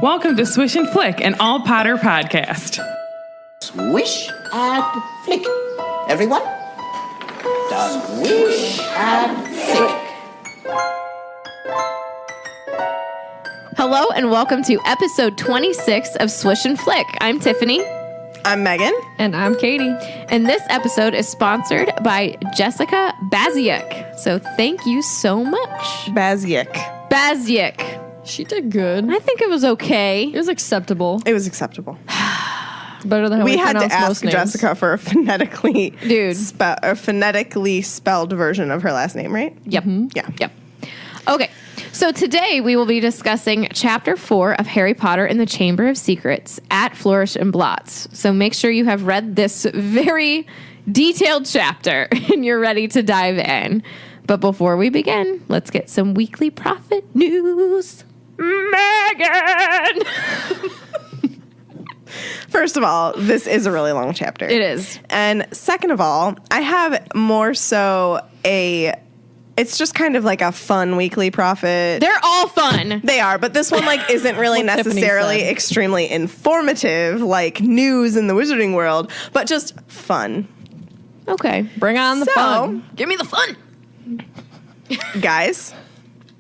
Welcome to Swish and Flick, an all Potter podcast. Swish and flick. Everyone? Swish and flick. Hello and welcome to episode 26 of Swish and Flick. I'm Tiffany. I'm Megan. And I'm Katie. And this episode is sponsored by Jessica Baziak. So thank you so much. Baziak. She did good. I think it was okay. It was acceptable. It was acceptable. Better than how We we had to pronounce ask most names. Jessica for a phonetically Dude. a phonetically spelled version of her last name, right? Yep. Yeah. Yep. Okay. So today we will be discussing Chapter 4 of Harry Potter and the Chamber of Secrets at Flourish and Blotts. So make sure you have read this very detailed chapter and you're ready to dive in. But before we begin, let's get some weekly profit news. Megan! First of all, this is a really long chapter. It is. And second of all, I have more so it's just kind of like a fun weekly profit. They're all fun. They are, but this one like isn't really What Tiffany necessarily said. extremely informative like news in the wizarding world, but just fun. Okay. Bring on the So- fun. Give me the fun. Guys,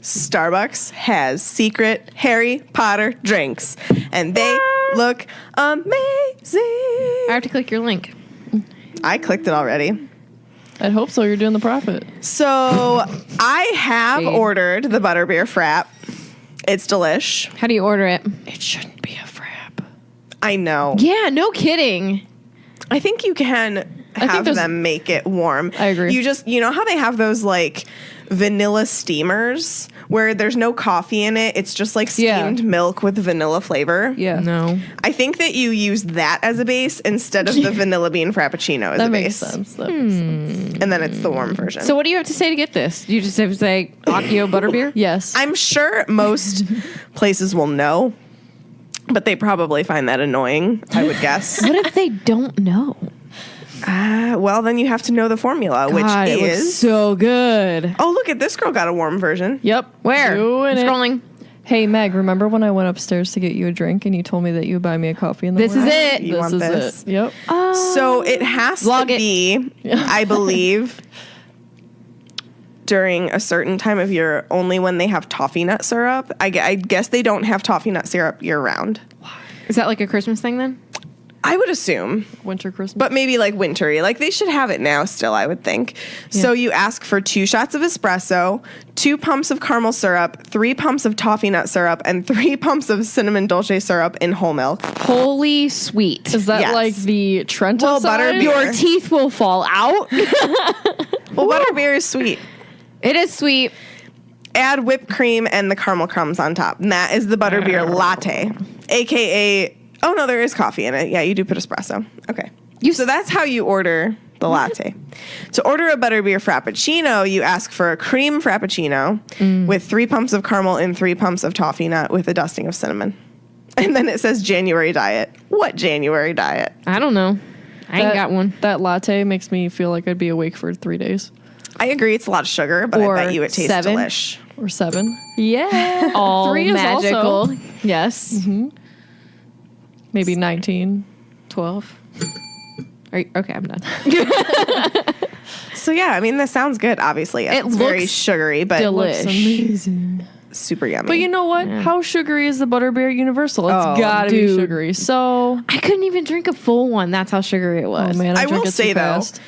Starbucks has secret Harry Potter drinks, and they look amazing. I have to click your link. I clicked it already. I'd hope so. You're doing the profit. So I have Babe. ordered the butterbeer frap. It's delish. How do you order it? It shouldn't be a frap. I know. Yeah, no kidding. I think you can have there's- them make it warm. I agree. You know how they have those like vanilla steamers where there's no coffee in it? It's just like steamed milk with vanilla flavor. Yeah. No. I think that you use that as a base instead of the vanilla bean frappuccino as That a makes base. sense. That makes sense. And then it's the warm version. So what do you have to say to get this? You just have to say Accio butterbeer? Yes. I'm sure most places will know, but they probably find that annoying, I would guess. What if they don't know? Well, then you have to know the formula, God, which it looks is... so good. Oh, look at this girl got a warm version. Yep. Where? Doing I'm it. scrolling. Hey, Meg, remember when I went upstairs to get you a drink and you told me that you would buy me a coffee in the This is morning? it. You want this? It. Yep. So it has Vlog to it. be, I believe, during a certain time of year, only when they have toffee nut syrup. I guess they don't have toffee nut syrup year round. Is that like a Christmas thing then? I would assume, Winter Christmas. but maybe like wintry. Like they should have it now still, I would think. So you ask for 2 shots of espresso, 2 pumps of caramel syrup, 3 pumps of toffee nut syrup, and 3 pumps of cinnamon dolce syrup in whole milk. Holy sweet. is that Yes. like the Trento Well, side? butterbeer. Your teeth will fall out. Well, butterbeer is sweet. It is sweet. Add whipped cream and the caramel crumbs on top. And that is the butterbeer latte, aka, oh no, there is coffee in it. Yeah, you do put espresso. Okay. So that's how you order the latte. To order a butterbeer frappuccino, you ask for a cream frappuccino with 3 pumps of caramel and 3 pumps of toffee nut with a dusting of cinnamon. And then it says January diet. What January diet? I don't know. I ain't got one. That latte makes me feel like I'd be awake for 3 days. I agree, it's a lot of sugar, but Or I bet you it tastes 7. delish. Or 7. Yeah. All 3 is magical. also- Yes. Maybe 19, 12. Okay, I'm done. So yeah, I mean, this sounds good, obviously. It It's very looks sugary, but delish. Amazing. super yummy. But you know what? How sugary is the butterbeer universal? It's Oh, gotta be dude. sugary. So, I couldn't even drink a full one. That's how sugary it was. oh man, I drink will it too say, though, fast.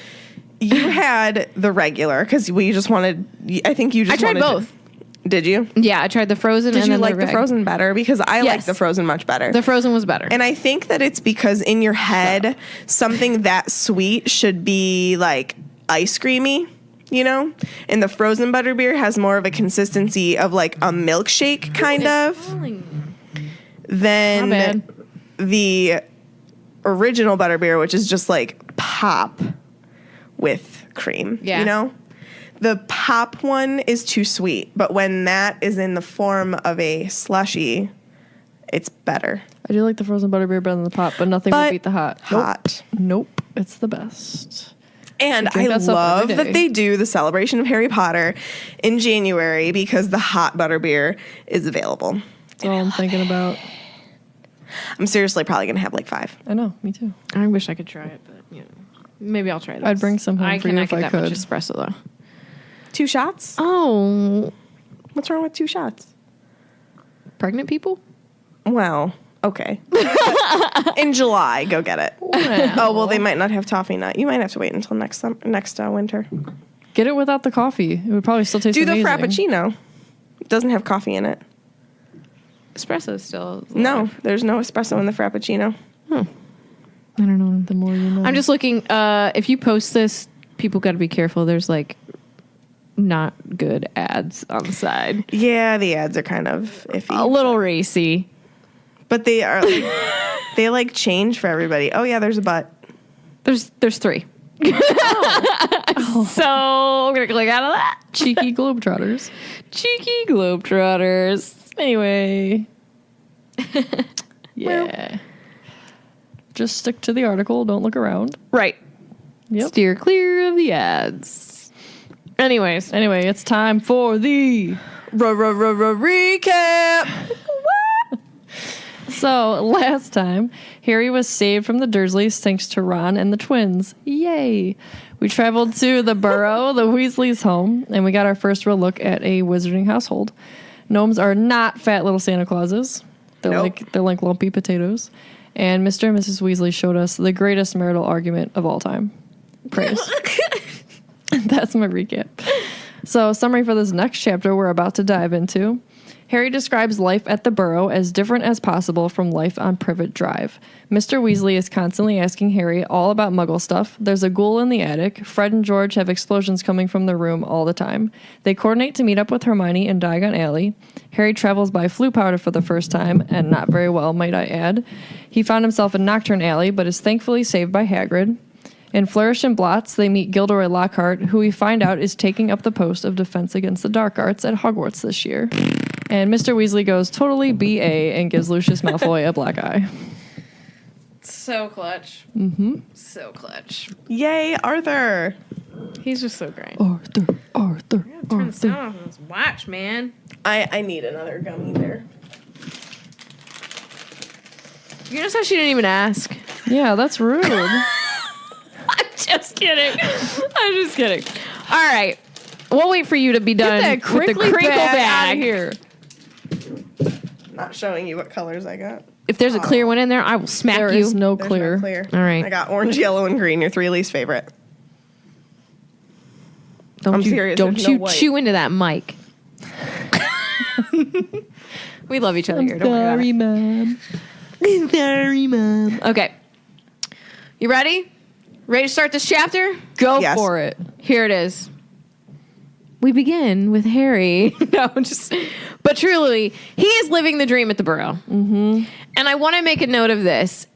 You had the regular because we just wanted. I think you just. I tried wanted both. Did you? Yeah, I tried the frozen. Did and you then like the reg. frozen better? Because I like Yes. the frozen much better. The frozen was better. And I think that it's because in your head, something that sweet should be like ice creamy, you know? And the frozen butterbeer has more of a consistency of like a milkshake kind of Not than bad. the original butterbeer, which is just like pop with cream, Yeah. you know? The pop one is too sweet, but when that is in the form of a slushy, it's better. I do like the frozen butterbeer better than the pop, but nothing will But beat the hot. hot. Nope. It's the best. And drink I that stuff love every that day. they do the celebration of Harry Potter in January because the hot butterbeer is available. That's all I'm thinking about. I'm seriously probably going to have like 5. I know, me too. I wish I could try it, but maybe I'll try this. I'd bring some home for you if I cannot get that could. much espresso though. 2 shots? Oh, What's wrong with 2 shots? pregnant people? Well, okay. In July, go get it. Oh, well, they might not have toffee nut. You might have to wait until next winter. Get it without the coffee. It would probably still taste Do the amazing. Frappuccino. It doesn't have coffee in it. Espresso still. No, there's no espresso in the Frappuccino. I don't know. The more you know. I'm just looking. If you post this, people got to be careful. There's like not good ads on the side. Yeah, the ads are kind of iffy. A little racy. But they are like, they like change for everybody. Oh, yeah, there's a butt. There's 3. So I'm gonna click out of that. Cheeky globetrotters. Cheeky globetrotters. Anyway. Yeah. Just stick to the article. Don't look around. Right. Yep. Steer clear of the ads. Anyways, Anyway, it's time for the Recap. So, last time, Harry was saved from the Dursleys thanks to Ron and the twins. Yay! We traveled to the Burrow, the Weasleys' home, and we got our first real look at a wizarding household. Gnomes are not fat little Santa Clauses. They're like lumpy potatoes. And Mr. and Mrs. Weasley showed us the greatest marital argument of all time. Praise. That's my recap. So, summary for this next chapter we're about to dive into. Harry describes life at the Burrow as different as possible from life on Privet Drive. Mr. Weasley is constantly asking Harry all about Muggle stuff. There's a ghoul in the attic. Fred and George have explosions coming from their room all the time. They coordinate to meet up with Hermione in Diagon Alley. Harry travels by Floo powder for the first time, and not very well, might I add. He found himself in Nocturne Alley, but is thankfully saved by Hagrid. In Flourish and Blotts, they meet Gilderoy Lockhart, who we find out is taking up the post of Defense Against the Dark Arts at Hogwarts this year. And Mr. Weasley goes totally BA and gives Lucius Malfoy a black eye. so clutch. Mm-hmm. So clutch. Yay, Arthur. He's just so great. Arthur. Turn the sound off on this watch, man. I need another gummy there. You notice how she didn't even ask? Yeah, that's rude. I'm just kidding. I'm just kidding. All right. We'll wait for you to be done Get that with the crinkly crinkle bag bag. out of here. Not showing you what colors I got. If there's a clear one in there, I will smack There you. is no There's clear. no clear. All right. I got orange, yellow, and green. Your 3 least favorite. Don't I'm you, serious, Don't there's no you white. chew into that mic. We love each other here. Don't worry about it. Mom. Sorry, Mom. Okay. You ready? Ready to start this chapter? Go Yes. for it. Here it is. We begin with Harry. But truly, he is living the dream at the Burrow. Mm-hmm. And I want to make a note of this.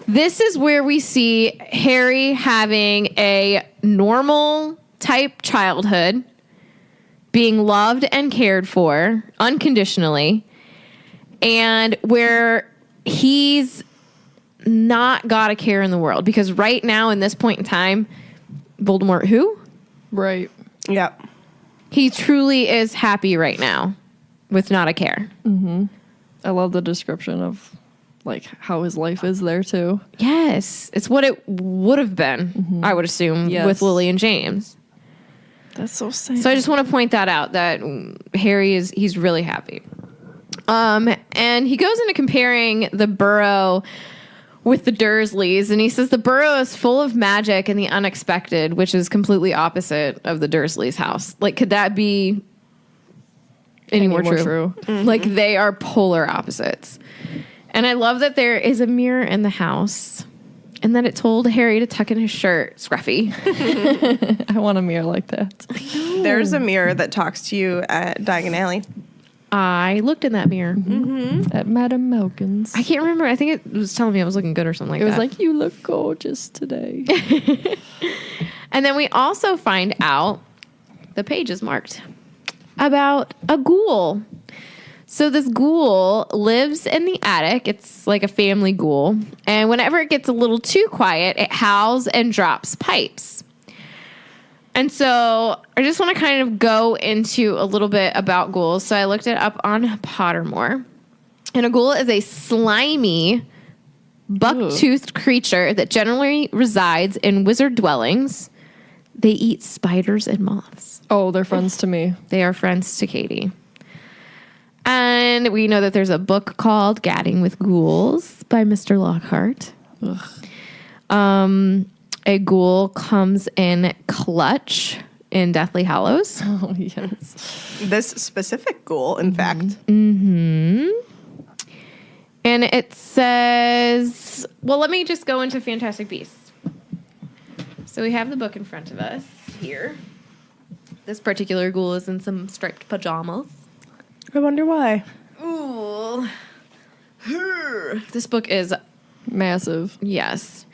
This is where we see Harry having a normal type childhood, being loved and cared for unconditionally, and where he's not got a care in the world. Because right now, in this point in time, Voldemort, who? Right. Yep. He truly is happy right now with not a care. I love the description of like how his life is there too. Yes. It's what it would have been, I would assume, Yes. with Lily and James. That's so sad. So I just want to point that out, that Harry he's really happy. And he goes into comparing the Burrow with the Dursleys, and he says the Burrow is full of magic and the unexpected, which is completely opposite of the Dursleys' house. Like, could that be any more true? Like, they are polar opposites. And I love that there is a mirror in the house, and that it told Harry to tuck in his shirt. Scruffy. I want a mirror like that. There's a mirror that talks to you at Diagon Alley. I looked in that mirror. At Madame Malkin's. I can't remember. I think it was telling me I was looking good or something like It that. was like, you look gorgeous today. And then we also find out the page is marked about a ghoul. So this ghoul lives in the attic. It's like a family ghoul. And whenever it gets a little too quiet, it howls and drops pipes. And so I just want to kind of go into a little bit about ghouls. So I looked it up on Pottermore. And a ghoul is a slimy, buck-toothed creature that generally resides in wizard dwellings. They eat spiders and moths. Oh, they're friends to me. They are friends to Katie. And we know that there's a book called Gadding with Ghouls by Mr. Lockhart. A ghoul comes in clutch in Deathly Hallows. Oh, yes. This specific ghoul, in fact. And it says, well, let me just go into Fantastic Beasts. So we have the book in front of us here. This particular ghoul is in some striped pajamas. I wonder why. Ooh. This book is, Massive. yes.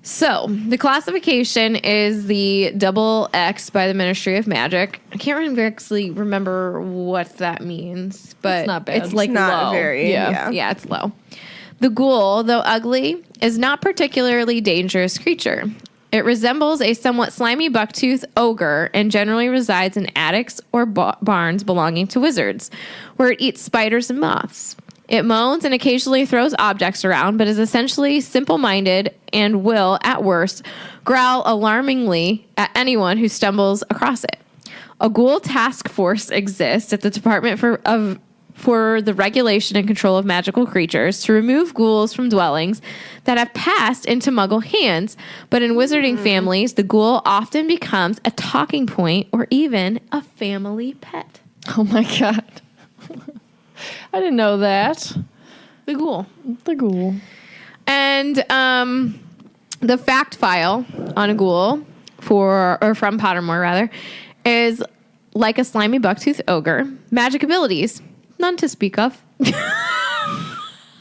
So the classification is the double X by the Ministry of Magic. I can't actually remember what that means, but It's not bad. It's like It's not low. very, yeah. Yeah, it's low. The ghoul, though ugly, is not particularly dangerous creature. It resembles a somewhat slimy bucktooth ogre and generally resides in attics or barns belonging to wizards, where it eats spiders and moths. It moans and occasionally throws objects around, but is essentially simple-minded and will, at worst, growl alarmingly at anyone who stumbles across it. A ghoul task force exists at the Department for the Regulation and Control of Magical Creatures to remove ghouls from dwellings that have passed into muggle hands, but in wizarding families, the ghoul often becomes a talking point or even a family pet. Oh, my God. I didn't know that. The ghoul. The ghoul. And the fact file on a ghoul from Pottermore rather is like a slimy bucktooth ogre. Magic abilities, none to speak of.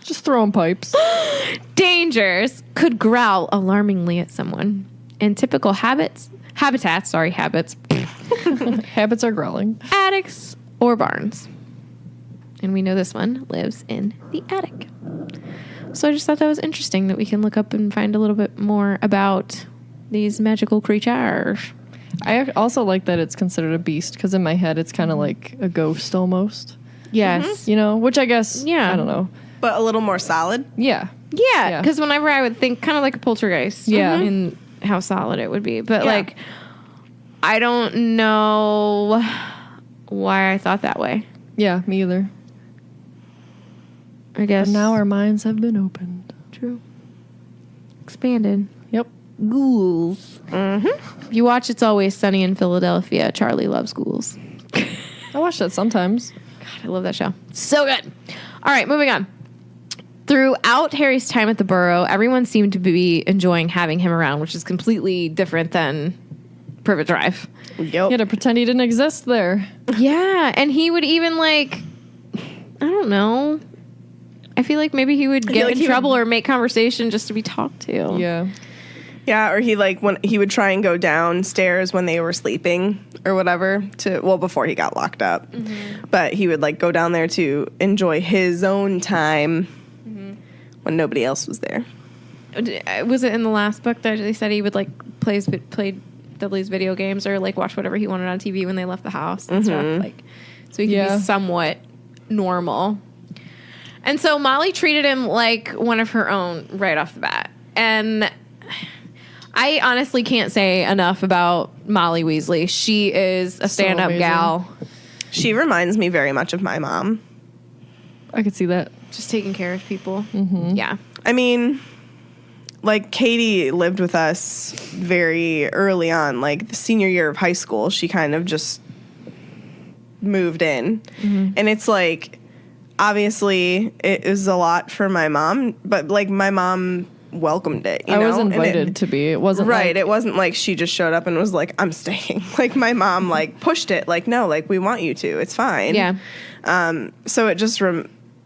Just throwing pipes. Dangers, could growl alarmingly at someone. And typical habits, habits, Habits are growling. attics or barns. And we know this one lives in the attic. So I just thought that was interesting that we can look up and find a little bit more about these magical creatures. I also like that it's considered a beast because in my head it's kind of like a ghost almost. Yes. You know, which I guess, Yeah. I don't know. But a little more solid. Yeah. Yeah, Yeah. because whenever I would think kind of like a poltergeist. Yeah. And how solid it would be. But Yeah. like, I don't know why I thought that way. Yeah, me either. I guess. But now our minds have been opened. True. Expanded. Yep. Ghouls. If you watch It's Always Sunny in Philadelphia, Charlie loves ghouls. I watch that sometimes. I love that show. So good. All right, moving on. Throughout Harry's time at the Burrow, everyone seemed to be enjoying having him around, which is completely different than Privet Drive. You had to pretend he didn't exist there. Yeah, and he would even like, I don't know. I feel like maybe he would get like in he trouble or make conversation just to be talked to. Yeah. Yeah, or when he would try and go downstairs when they were sleeping or whatever before he got locked up. But he would like go down there to enjoy his own time when nobody else was there. Was it in the last book that they said he would like play Dudley's video games or like watch whatever he wanted on TV when they left the house and stuff, like, so he could Yeah. be somewhat normal. And so Molly treated him like one of her own right off the bat. And I honestly can't say enough about Molly Weasley. She is a stand-up amazing. gal, She reminds me very much of my mom. I could see that. just taking care of people. Yeah. I mean, like Katie lived with us very early on, like the senior year of high school. She kind of just moved in. And it's like, obviously, it is a lot for my mom, but like my mom welcomed it. You I know? was And invited to be. It wasn't right. like, It wasn't like she just showed up and was like, I'm staying. Like my mom like pushed it. Like, no, like we want you to. It's fine. Yeah. So it just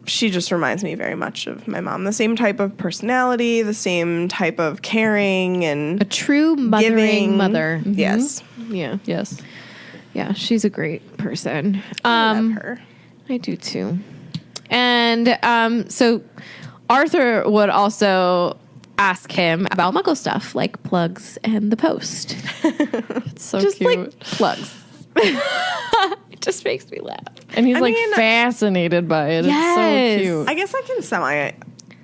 she just reminds me very much of my mom. The same type of personality, the same type of caring and A true mothering giving. mother. Yes. Yeah. Yes. Yeah, she's a great person. I love her. I do too. And so Arthur would also ask him about Muggle stuff, like plugs and the post. It's so Just cute. like plugs. just makes me laugh. And he's I like mean- fascinated by it. Yes. It's so cute. I guess I can semi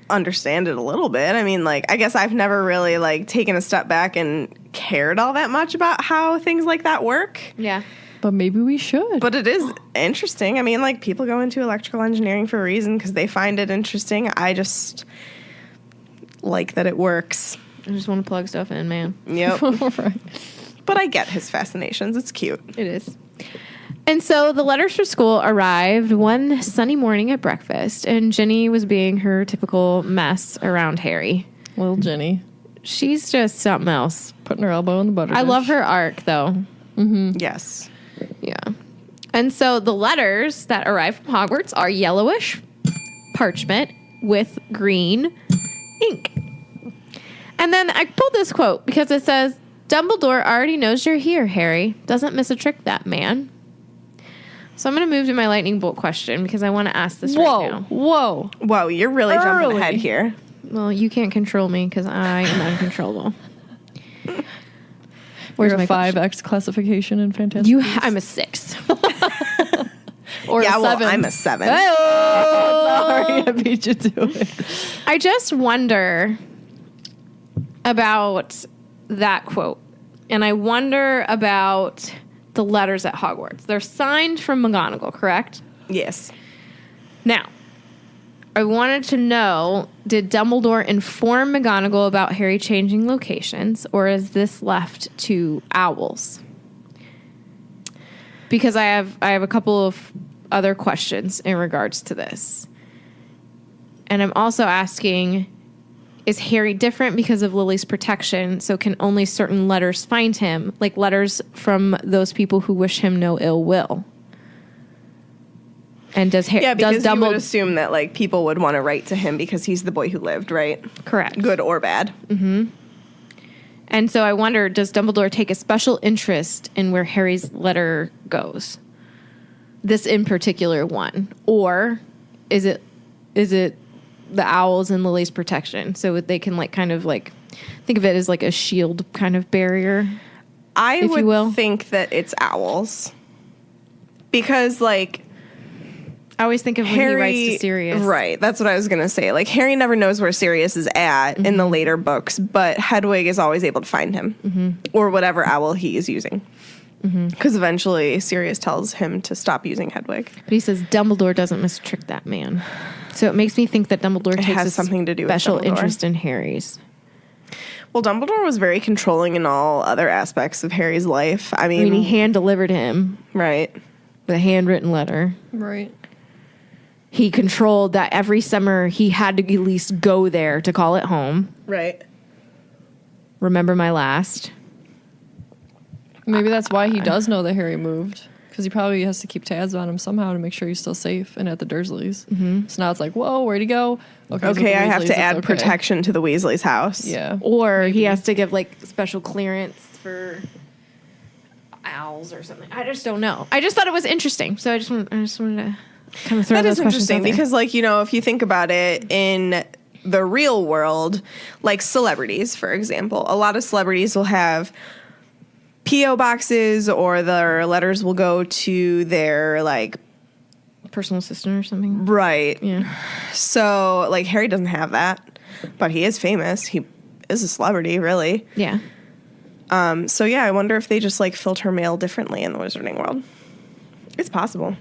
understand it a little bit. I mean, like, I guess I've never really like taken a step back and cared all that much about how things like that work. Yeah. But maybe we should. But it is interesting. I mean, like, people go into electrical engineering for a reason because they find it interesting. I just like that it works. I just want to plug stuff in, man. Yep. Right. But I get his fascinations. It's cute. It is. And so the letters for school arrived one sunny morning at breakfast, and Ginny was being her typical mess around Harry. Little Jenny She's just something else. putting her elbow in the butter. I love dish. her arc, though. Yes. Yeah. And so the letters that arrive from Hogwarts are yellowish parchment with green ink. And then I pulled this quote because it says, Dumbledore already knows you're here, Harry. Doesn't miss a trick, that man. So I'm going to move to my lightning bolt question because I want to ask this right now. Whoa. Whoa, you're really jumping Early. ahead here. Well, you can't control me because I am uncontrollable. Where's You're my a 5X classification in Fantastic Beasts? I'm a 6. Or Yeah, a well, 7. I'm a 7. Sorry, I beat you to it. I just wonder about that quote. And I wonder about the letters at Hogwarts. They're signed from McGonagall, correct? Yes. Now, I wanted to know, did Dumbledore inform McGonagall about Harry changing locations, or is this left to owls? Because I have a couple of other questions in regards to this. And I'm also asking, is Harry different because of Lily's protection, so can only certain letters find him, like letters from those people who wish him no ill will? And does Harry? Yeah, because does you would Dumbledore assume that like people would want to write to him because he's the boy who lived, right? correct? Good or bad. And so I wonder, does Dumbledore take a special interest in where Harry's letter goes? This in particular one, or is it the owls and Lily's protection, so they can like kind of like think of it as like a shield kind of barrier? I If you would will. think that it's owls because like I always think of when he writes to Sirius. Right, that's what I was gonna say. Like Harry never knows where Sirius is at in the later books, but Hedwig is always able to find him or whatever owl he is using. Because eventually Sirius tells him to stop using Hedwig. But he says Dumbledore doesn't mistrick that man. So it makes me think that Dumbledore takes has a something to do with special Dumbledore. interest in Harry's. Well, Dumbledore was very controlling in all other aspects of Harry's life. I I mean, mean, he hand delivered him right. with a handwritten letter. Right. He controlled that every summer he had to at least go there to call it home. Right. Remember my last. Maybe that's why he does know that Harry moved. Because he probably has to keep tabs on him somehow to make sure he's still safe and at the Dursleys. So now it's like, whoa, where'd he go? Okay, he's with Okay, the I have Weasleys, to it's add okay. protection to the Weasley's house. Yeah. Or he has to give like special clearance for owls or something. I just don't know. I just thought it was interesting. So I just wanted to kind of throw That those is questions interesting out there. because, like, you know, if you think about it in the real world, like celebrities, for example, a lot of celebrities will have P.O. boxes or their letters will go to their, like, personal assistant or something. right. Yeah. So, like, Harry doesn't have that, but he is famous. He is a celebrity, really. Yeah. So, yeah, I wonder if they just, like, filter mail differently in the wizarding world. It's possible.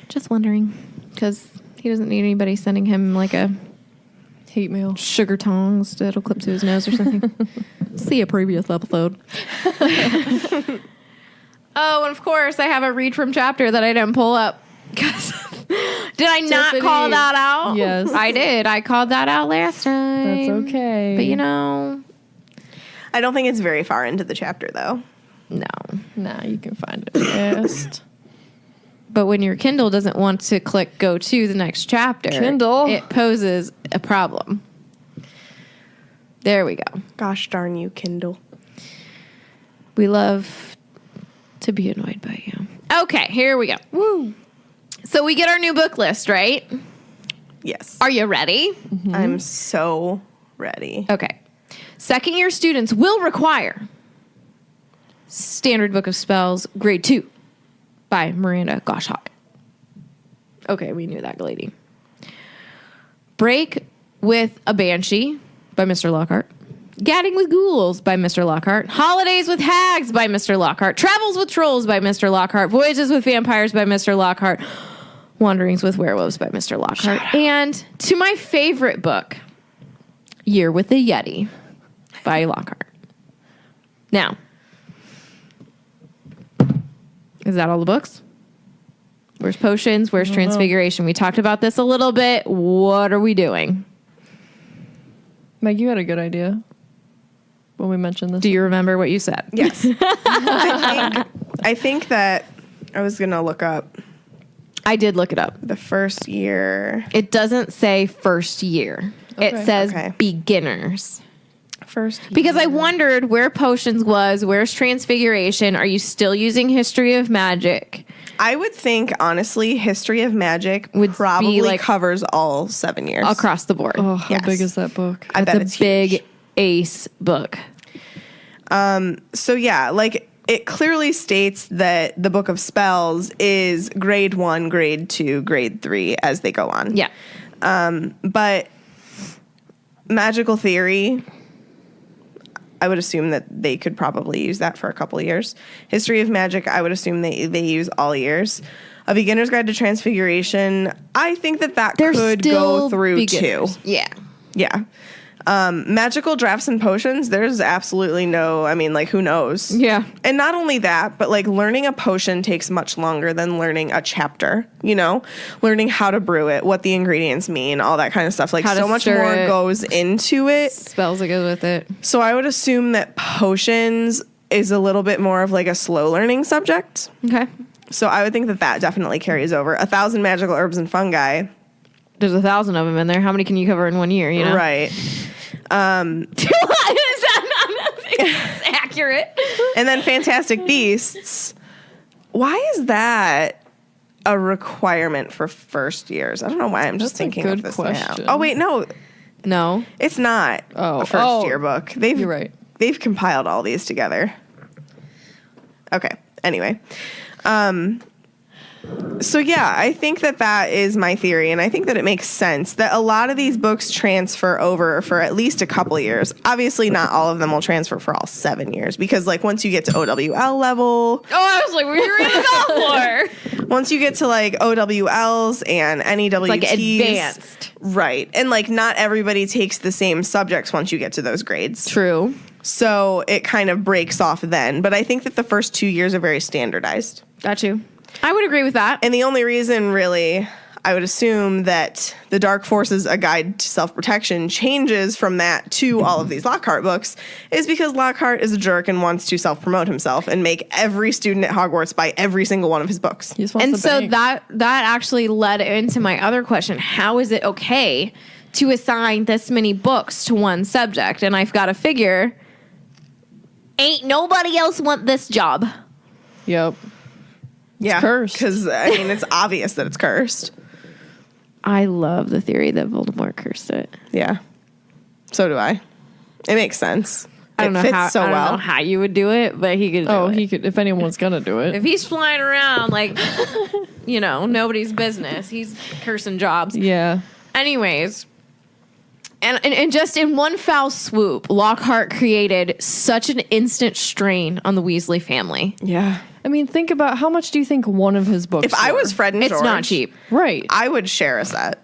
Just wondering, because he doesn't need anybody sending him like a Hate mail. sugar tongs that'll clip to his nose or something. See a previous episode. Oh, and of course, I have a read from chapter that I didn't pull up. 'Cause did I not Tiffany. call that out? Yes. I did. I called that out last time. That's okay. But you know, I don't think it's very far into the chapter, though. no. Nah, you can find it fast. But when your Kindle doesn't want to click go to the next chapter, Kindle. it poses a problem. There we go. Gosh darn you, Kindle. We love to be annoyed by you. Okay, here we go. Woo. So we get our new book list, right? Yes. Are you ready? I'm so ready. Okay. Second year students will require Standard Book of Spells, grade 2. by Miranda Goshawk. Okay, we knew that lady. Break with a Banshee by Mr. Lockhart. Gadding with Ghouls by Mr. Lockhart. Holidays with Hags by Mr. Lockhart. Travels with Trolls by Mr. Lockhart. Voyages with Vampires by Mr. Lockhart. Wanderings with Werewolves by Mr. Lockhart. And to my favorite book, Year with the Yeti by Lockhart. Now, is that all the books? Where's potions? Where's transfiguration? We talked about this a little bit. What are we doing? Meg, you had a good idea when we mentioned this. Do you remember what you said? Yes. I think that I was going to look up I did look it up. the first year. It doesn't say first year. Okay. It says Okay. beginners. First year. Because I wondered where potions was, where's transfiguration? Are you still using history of magic? I would think, honestly, History of Magic Would be, probably like, covers all 7 years. Across the board. Oh, how Yes. big is that book? I bet It's it's a big huge. ace book. So yeah, like it clearly states that the Book of Spells is grade 1, grade 2, grade 3 as they go on. Yeah. But magical theory, I would assume that they could probably use that for a couple of years. History of Magic, I would assume they use all years. A Beginner's Guide to Transfiguration, I think that They're could still go through beginners. too. Yeah. Yeah. Magical drafts and potions, there's absolutely no, I mean, like, who knows? Yeah. And not only that, but like learning a potion takes much longer than learning a chapter, you know? Learning how to brew it, what the ingredients mean, all that kind of stuff. Like, How to so much stir more it. goes into it. Spells that go with it. So I would assume that potions is a little bit more of like a slow learning subject. Okay. So I would think that that definitely carries over. 1,000 magical herbs and fungi. There's 1,000 of them in there. How many can you cover in 1 year? You know? Right. Is that not accurate? And then Fantastic Beasts. Why is that a requirement for first years? I don't know why I'm just That's a thinking good of this question. now. Oh, wait, no. No. It's not Oh. a first year book. You're right. They've compiled all these together. Okay. Anyway. So yeah, I think that that is my theory, and I think that it makes sense that a lot of these books transfer over for at least a couple years. Obviously, not all of them will transfer for all 7 years, because like once you get to OWL level, Oh, I was like, what are you reading about for? once you get to like OWLs and NEWTs, Like advanced. right? And like not everybody takes the same subjects once you get to those grades. True. So it kind of breaks off then. But I think that the first 2 years are very standardized. Got you. I would agree with that. And the only reason, really, I would assume that the Dark Forces, A Guide to Self-Protection changes from that to all of these Lockhart books is because Lockhart is a jerk and wants to self-promote himself and make every student at Hogwarts buy every single one of his books. He just wants And to so bang. that actually led into my other question. How is it okay to assign this many books to one subject? And I've got to figure, ain't nobody else want this job. Yep. Yeah, cursed. because, I mean, it's obvious that it's cursed. I love the theory that Voldemort cursed it. Yeah. So do I. It makes sense. I don't It know fits how so I don't well. know how you would do it, but he could do Oh, it. he could, if anyone's gonna do it. If he's flying around like, you know, nobody's business, he's cursing jobs. Yeah. Anyways, and just in one foul swoop, Lockhart created such an instant strain on the Weasley family. Yeah. I mean, think about how much do you think one of his books If I were? was Fred and It's George, not cheap. Right. I would share a set,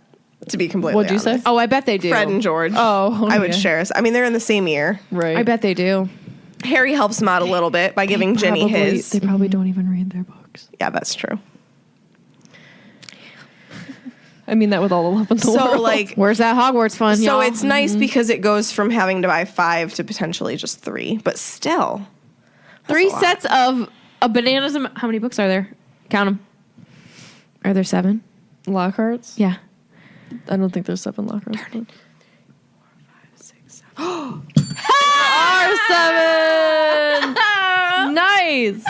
to be completely What'd you honest. say? Oh, I bet they do. Fred and George. Oh, I would yeah. share a set. I mean, they're in the same year. Right. I bet they do. Harry helps him out a little bit by giving Ginny Probably- his. They probably don't even read their books. Yeah, that's true. I mean that with all the love in the So, world. like, Where's that Hogwarts fun, so y'all? it's nice because it goes from having to buy 5 to potentially just 3, but still. 3 a lot. sets of bananas. How many books are there? Count them. Are there 7? Lockharts? Yeah. I don't think there's 7 Lockharts. but- 7! Nice!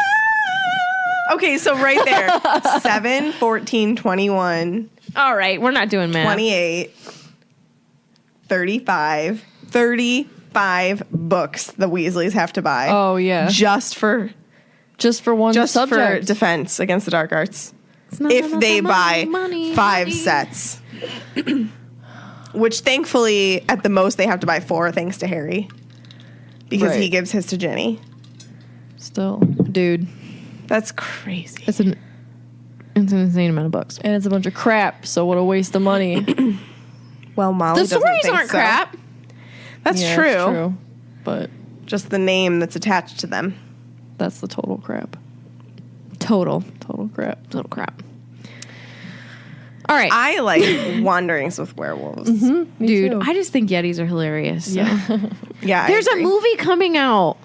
Okay, so right there 7, 14, 21, All right, we're not doing math. 28, 35, 35 books the Weasleys have to buy. Oh, yeah. Just for Just for one just subject. for defense against the dark arts. If they buy 5 sets. Which thankfully, at the most, they have to buy 4 thanks to Harry. Because he gives his to Ginny. Still. Dude, That's crazy. it's an insane amount of books. And it's a bunch of crap, so what a waste of money. Well, Molly The doesn't stories think aren't so. crap. That's Yeah, true. it's true. But Just the name that's attached to them. that's the total crap. Total Crap. crap. All right. I like Wanderings with Werewolves. Me Dude, too. I just think Yetis are hilarious. so. Yeah. Yeah, There's a movie coming out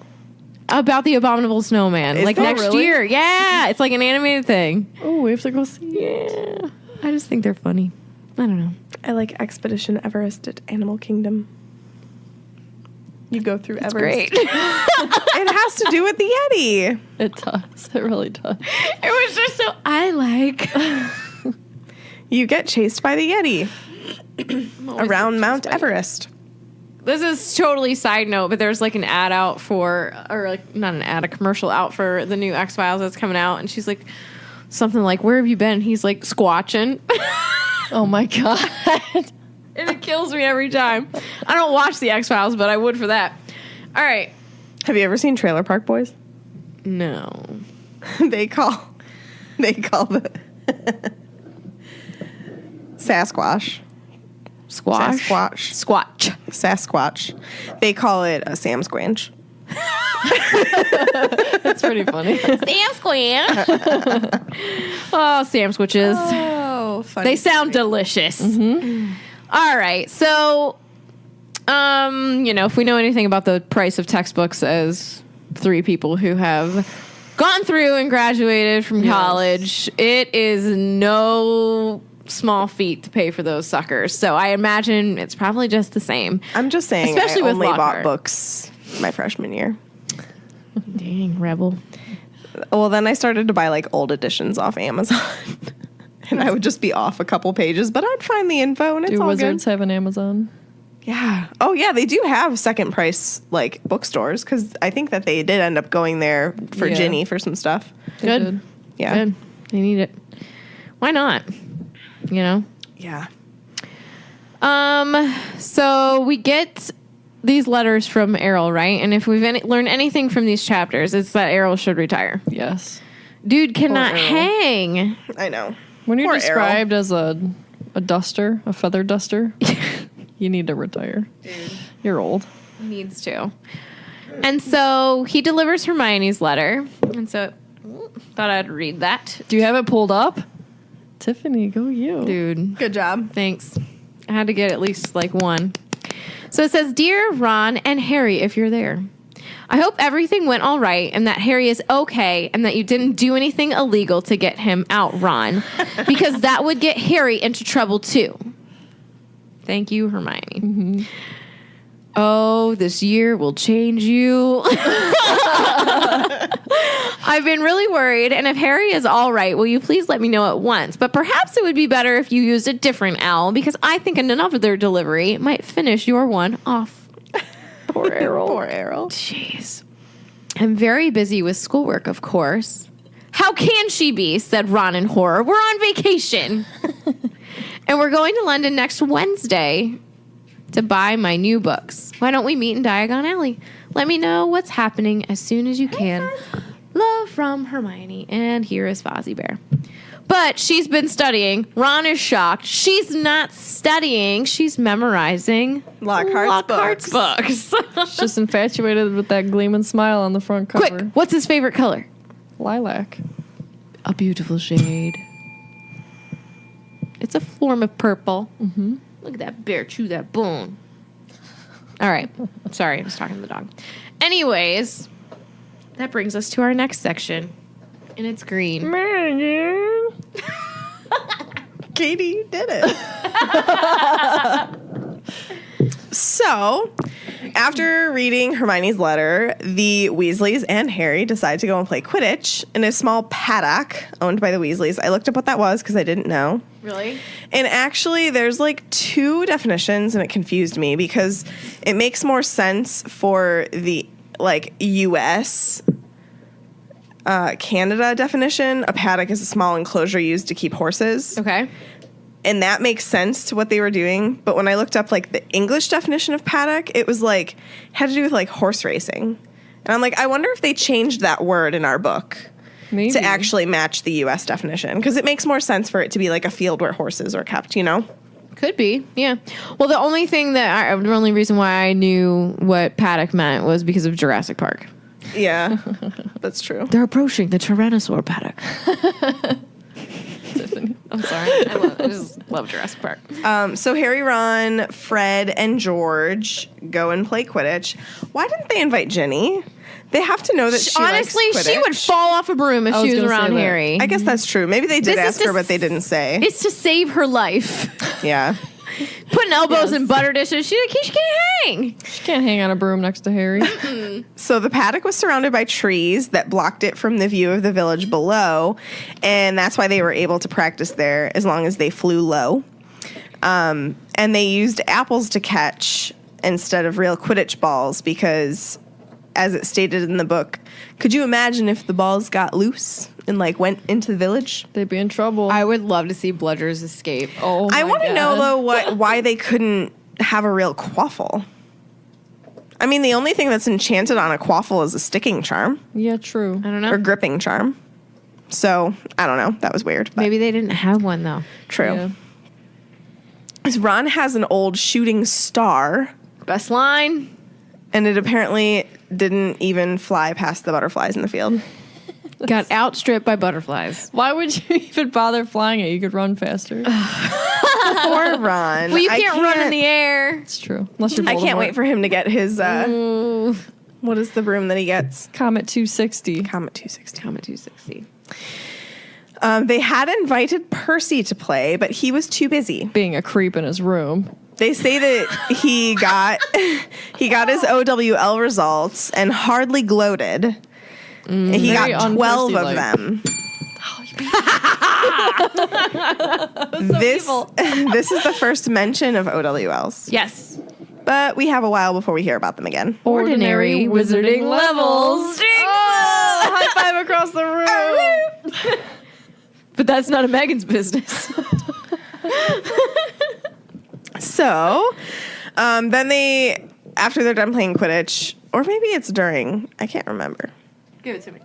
about the Abominable Snowman, Is like there next really? year. Yeah, it's like an animated thing. Oh, we have to go see it. Yeah, I just think they're funny. I don't know. I like Expedition Everest at Animal Kingdom. You go through Everest. Great. It has to do with the Yeti. It does. It really does. It was just so I like You get chased by the Yeti around Mount Everest. This is totally side note, but there's like an ad out for, or like not an ad, a commercial out for the new X-Files that's coming out, and she's like something like, "Where have you been?" He's like squatching. Oh my God. And it kills me every time. I don't watch the X-Files, but I would for that. All right. Have you ever seen Trailer Park Boys? No. they call the Sasquatch. Squash? Sasquatch. Squatch. Sasquatch. They call it a Sam Squanch. That's pretty funny. Sam Squanch. Oh, Sam Squitches. Oh, funny. They sound delicious. All right. So, if we know anything about the price of textbooks as 3 people who have gone through and graduated from college, it is no small feat to pay for those suckers. So I imagine it's probably just the same. I'm just saying, Especially I with only bought Lockhart. books my freshman year. Dang, rebel. Well, then I started to buy like old editions off Amazon. And I would just be off a couple pages, but I'd find the info and it's Do all Wizards good. have an Amazon? Yeah. Oh, yeah. They do have second price like bookstores because I think that they did end up going there for Yeah. Ginny for some stuff. They Good. did. Yeah. Good. They need it. Why not? Yeah. So we get these letters from Errol, right? And if we've learned anything from these chapters, it's that Errol should retire. Yes. Dude cannot Errol. hang. I know. When you're Poor described as a duster, a feather duster, you need to retire. You're old. Needs to. And so he delivers Hermione's letter. And so thought I'd read that. Do you have it pulled up? Tiffany, go you. Dude. Good job. Thanks. I had to get at least like one. So it says, "Dear Ron and Harry, if you're there, I hope everything went all right and that Harry is okay and that you didn't do anything illegal to get him out, Ron, because that would get Harry into trouble too. Thank you, Hermione." Oh, this year will change you. I've been really worried, and if Harry is all right, will you please let me know at once? But perhaps it would be better if you used a different owl, because I think another delivery might finish your one off. Poor Errol. Poor Errol. Jeez. I'm very busy with schoolwork, of course. How can she be? Said Ron in horror. We're on vacation. And we're going to London next Wednesday to buy my new books. Why don't we meet in Diagon Alley? Let me know what's happening as soon as you can. Love from Hermione. And here is Fozzie Bear. But she's been studying. Ron is shocked. She's not studying. She's memorizing Lockhart's books. Just infatuated with that gleaming smile on the front cover. Quick, what's his favorite color? Lilac. A beautiful shade. It's a form of purple. Mm-hmm. Look at that bear chew that bone. All right. Sorry, I was talking to the dog. Anyways, that brings us to our next section. And it's green. Katie, you did it. So, after reading Hermione's letter, the Weasleys and Harry decide to go and play Quidditch in a small paddock owned by the Weasleys. I looked up what that was because I didn't know. Really? And actually, there's like 2 definitions, and it confused me because it makes more sense for the like U.S. Canada definition, a paddock is a small enclosure used to keep horses. Okay. And that makes sense to what they were doing. But when I looked up like the English definition of paddock, it was like had to do with like horse racing. And I'm like, I wonder if they changed that word in our book Maybe. to actually match the US definition. Because it makes more sense for it to be like a field where horses are kept, you know? Could be, yeah. Well, the only reason why I knew what paddock meant was because of Jurassic Park. Yeah, that's true. They're approaching the Tyrannosaur paddock. I'm sorry. I just love Jurassic Park. So Harry, Ron, Fred, and George go and play Quidditch. Why didn't they invite Ginny? They have to know that she Honestly, likes she would Quidditch. fall off a broom if I was she was gonna say around that. Harry. I guess that's true. Maybe they did This is ask her, just- but they didn't say. It's to save her life. Yeah. Putting elbows in butter dishes. She can't hang. She can't hang on a broom next to Harry. So the paddock was surrounded by trees that blocked it from the view of the village below, and that's why they were able to practice there as long as they flew low. And they used apples to catch instead of real Quidditch balls because, as it stated in the book, could you imagine if the balls got loose and like went into the village? They'd be in trouble. I would love to see Bludgers escape. oh, I my want to God. know though why they couldn't have a real quaffle. I mean, the only thing that's enchanted on a quaffle is a sticking charm Yeah, true. I don't know. or gripping charm. So I don't know. That was weird. But Maybe they didn't have one though. true. Yeah. Ron has an old shooting star, Best line. and it apparently didn't even fly past the butterflies in the field. Got outstripped by butterflies. Why would you even bother flying it? You could run faster. Poor Ron. Well, you can't run in the air. It's true. Unless you're I can't Voldemort. wait for him to get his. What is the broom that he gets? Comet 260. Comet 260. Comet 260. They had invited Percy to play, but he was too busy. Being a creep in his room. They say that he got his OWL results and hardly gloated. And he Very got 12 of un-Percy-like. them. This is the first mention of OWLs. Yes. But we have a while before we hear about them again. Ordinary wizarding levels. Oh, high five across the room. But that's none of Megan's business. So, then they, after they're done playing Quidditch, or maybe it's during, I can't remember. Give it to me.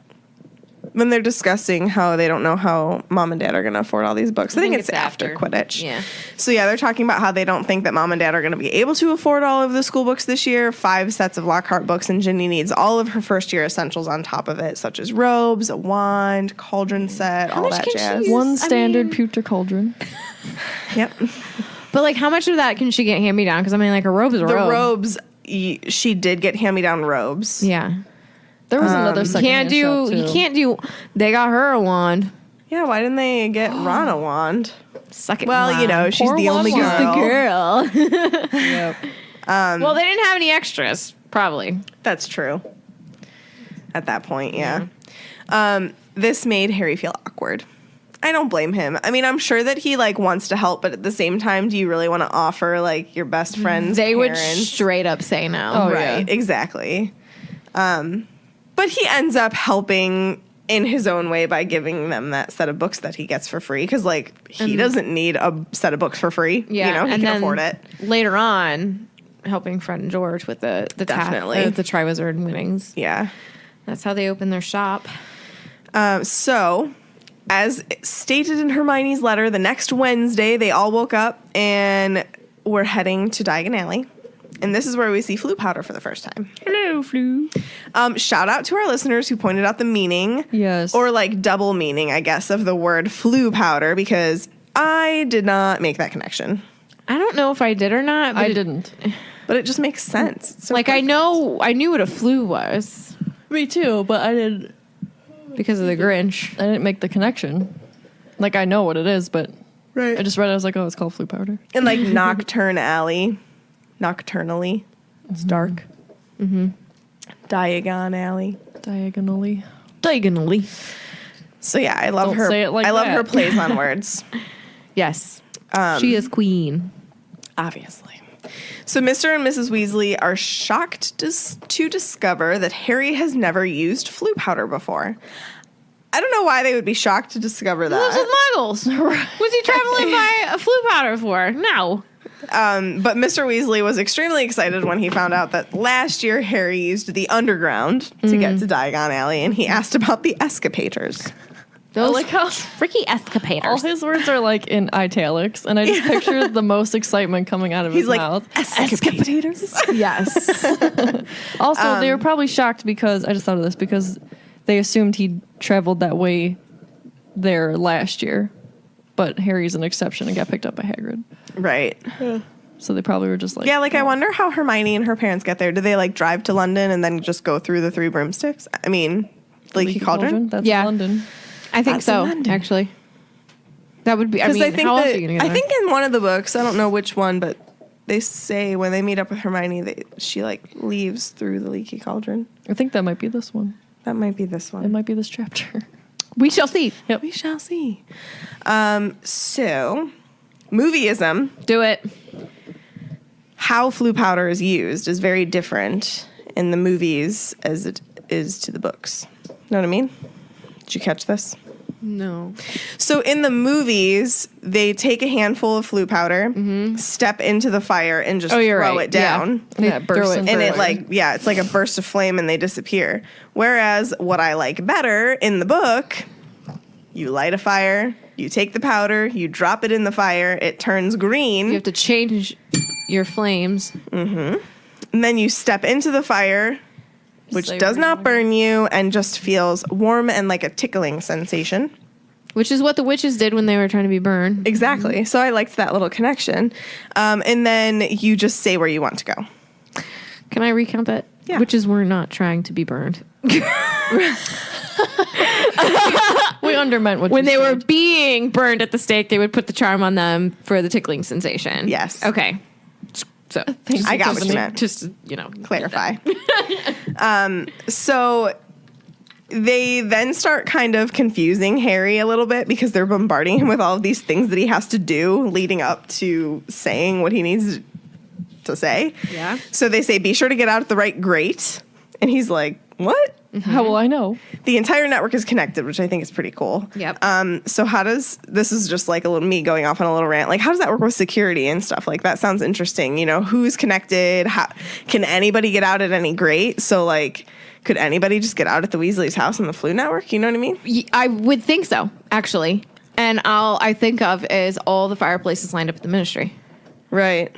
When they're discussing how they don't know how mom and dad are going to afford all these books. I think it's after Quidditch. Yeah. So yeah, they're talking about how they don't think that mom and dad are going to be able to afford all of the school books this year. 5 sets of Lockhart books, and Ginny needs all of her first year essentials on top of it, such as robes, a wand, cauldron set, all much that can she jazz. use? One standard mean- pewter cauldron. Yep. But like, how much of that can she get hand me down? Because I mean, like, a robe is a The robe. robes, she did get hand-me-down robes. Yeah. There was another You second can't do. You can't do. They got her a wand. Yeah, why didn't they get Ron a wand? Suck it. Well, you know, she's Poor the only wand. girl. the girl. Yep. Well, they didn't have any extras. Probably. That's true. At that point, yeah. This made Harry feel awkward. I don't blame him. I mean, I'm sure that he like wants to help, but at the same time, do you really want to offer like your best friend's They would parents? straight up say no. Oh, Right, yeah. exactly. But he ends up helping in his own way by giving them that set of books that he gets for free because like he doesn't need a set of books for free. Yeah, You know, he and can then afford it. Later on, helping Fred and George with the Definitely. the Triwizard winnings. Yeah. That's how they open their shop. So, as stated in Hermione's letter, the next Wednesday they all woke up and were heading to Diagon Alley. And this is where we see Floo powder for the first time. Hello, Floo. Shout out to our listeners who pointed out the meaning, Yes. or like double meaning, I guess, of the word Floo powder because I did not make that connection. I don't know if I did or not. But I didn't. But it just makes sense. It's so Like I knew what a flu was Me too, but I didn't. because of the Grinch. I didn't make the connection. Like I know what it is, but Right. I just read it. I was like, oh, it's called Floo powder. And like Nocturne Alley. Nocturnally. It's dark. Mm-hmm. Diagon Alley. Diagonally. Diagonally. So yeah, I love Don't her. say it like I love that. her plays on words. Yes. She is queen. Obviously. So Mr. and Mrs. Weasley are shocked to discover that Harry has never used Floo powder before. I don't know why they would be shocked to discover Lives with that. muggles. Was he traveling by a Floo powder for? No. But Mr. Weasley was extremely excited when he found out that last year Harry used the underground to get to Diagon Alley, and he asked about the escapators. Those like how freaky all escapaders. his words are like in italics, and I just picture the most excitement coming out of He's his like, mouth. escapators? Yes. Also, they were probably shocked because I just thought of this because they assumed he traveled that way there last year, but Harry's an exception and got picked up by Hagrid. Right. So they probably were just like, Yeah, like I wonder how Hermione and her parents get there. Do they like drive to London and then just go through the Three Broomsticks? I mean, Leaky Cauldron? That's Yeah. London. I think That's so, in London. actually. That would be, I Because mean, I think how else are you going to get I think in one of the books, I don't know which one, but they say when they meet up with Hermione, she like leaves through the Leaky Cauldron. I think that might be this one. That might be this It one. might be this chapter. We shall see. We shall see. So, movieism, Do it. how Floo powder is used is very different in the movies as it is to the books. Know what I mean? Did you catch this? No. So in the movies, they take a handful of Floo powder, step into the fire, and just you're throw right. it down. They that bursts throw it in And it fire. it's like a burst of flame and they disappear. Whereas what I like better in the book, you light a fire, you take the powder, you drop it in the fire, it turns green, You have to change your flames. and then you step into the fire, which Say does not real. burn you and just feels warm and like a tickling sensation. Which is what the witches did when they were trying to be burned. Exactly. So I liked that little connection. And then you just say where you want to go. Can I recount that? Yeah. Witches were not trying to be burned. We undermeant what When you they were said. being burned at the stake, they would put the charm on them for the tickling sensation. Yes. Okay. So I got what you meant. just, Clarify. So they then start kind of confusing Harry a little bit because they're bombarding him with all of these things that he has to do leading up to saying what he needs to say. Yeah. So they say, be sure to get out at the right grate. And he's like, what? How will I know? The entire network is connected, which I think is pretty cool. Yep. So how does, this is just like a little me going off on a little rant. Like, how does that work with security and stuff? Like, that sounds interesting. You know, who's connected? How, can anybody get out at any grate? So like, could anybody just get out at the Weasley's house on the Floo network? You know what I mean? I would think so, actually. And all I think of is all the fireplaces lined up at the ministry. Right.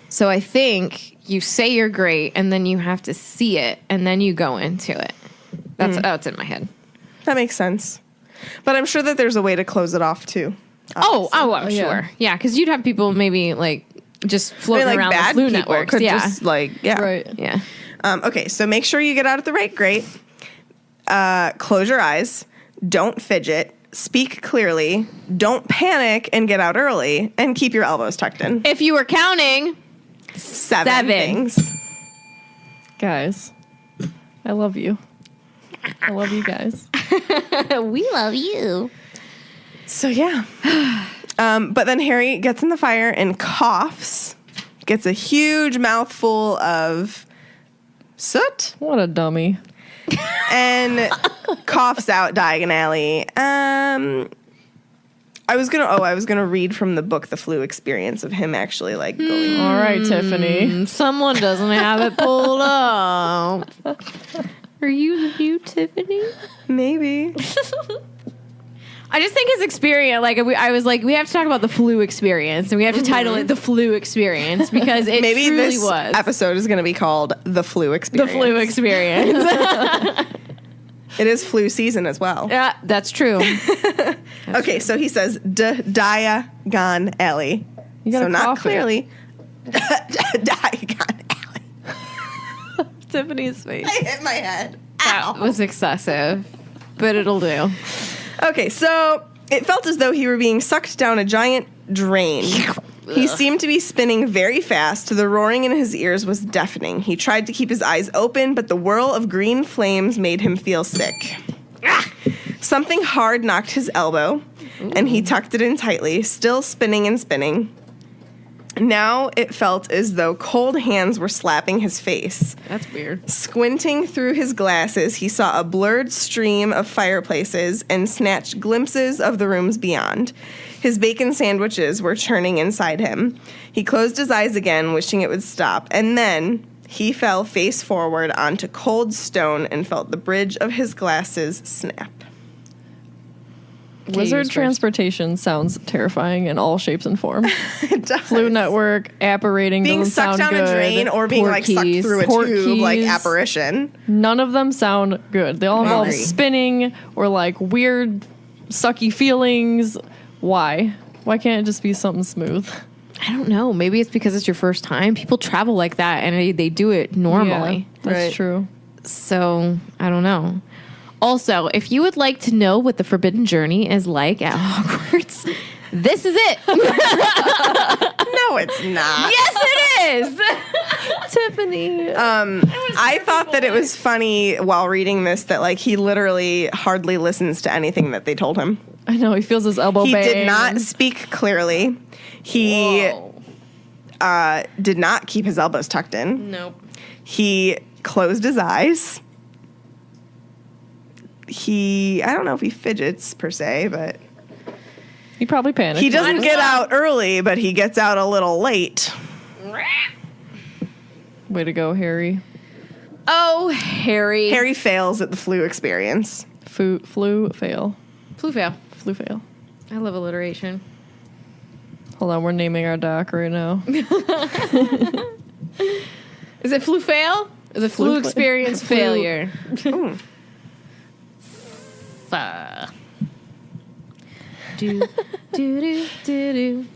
So I think you say you're great, and then you have to see it, and then you go into it. That's what's in my head. That makes sense. But I'm sure that there's a way to close it off too. I'm yeah. sure. Yeah, because you'd have people maybe like just I floating mean, like around the bad Floo people networks. could Yeah, just like, yeah. Right. yeah. Okay, so make sure you get out at the right grate. Close your eyes. Don't fidget. Speak clearly. Don't panic and get out early. And keep your elbows tucked in. If you were counting, Seven things. Guys, I love you. I love you guys. we love you. So yeah. But then Harry gets in the fire and coughs. Gets a huge mouthful of soot. What a dummy. And coughs out Diagon Alley. I was gonna read from the book The Floo Experience of him actually like going. All right, Tiffany. Someone doesn't have it pulled up. Are you the new Tiffany? Maybe. I just think his experience, like I was like, we have to talk about the Floo experience, and we have to title it the Floo experience because it Maybe truly this was episode is gonna be called The Floo the Experience. Floo experience. It is Floo season as well. Yeah, that's true. Okay, so he says Diagon Alley. You gotta So not cough it. clearly. Diagon Alley. Tiffany's face. I hit my head. That was excessive, but it'll do. Okay, so it felt as though he were being sucked down a giant drain. He seemed to be spinning very fast. The roaring in his ears was deafening. He tried to keep his eyes open, but the whirl of green flames made him feel sick. Something hard knocked his elbow, and he tucked it in tightly, still spinning and spinning. Now it felt as though cold hands were slapping his face. That's weird. Squinting through his glasses, he saw a blurred stream of fireplaces and snatched glimpses of the rooms beyond. His bacon sandwiches were churning inside him. He closed his eyes again, wishing it would stop, and then he fell face forward onto cold stone and felt the bridge of his glasses snap. Wizard transportation sounds terrifying in all shapes and forms. It does. Floo network, apparating, being doesn't sucked sound down good. a drain or being like sucked Portkeys. through a tube like Portkeys. apparition. None of them sound good. They all involve Agree. spinning or like weird, sucky feelings. Why? Why can't it just be something smooth? I don't know. Maybe it's because it's your first time. People travel like that and they do it normally. Yeah, that's Right. true. So I don't know. Also, if you would like to know what the Forbidden Journey is like at Hogwarts, this is it. No, it's not. Yes, it is. Tiffany. I thought that it was funny while reading this that like he literally hardly listens to anything that they told him. I know, he feels his elbow He bang. did not speak clearly. He did not keep his elbows tucked in. Nope. He closed his eyes. I don't know if he fidgets per se, but He probably panicked. he doesn't get out early, but he gets out a little late. Way to go, Harry. Oh, Harry. Harry fails at the flu experience. Floo fail. Floo fail. Floo fail. I love alliteration. Hold on, we're naming our doc right now. Is it flu fail? Is it flu Flu- experience Flu. failure? Do, do, do, do, do.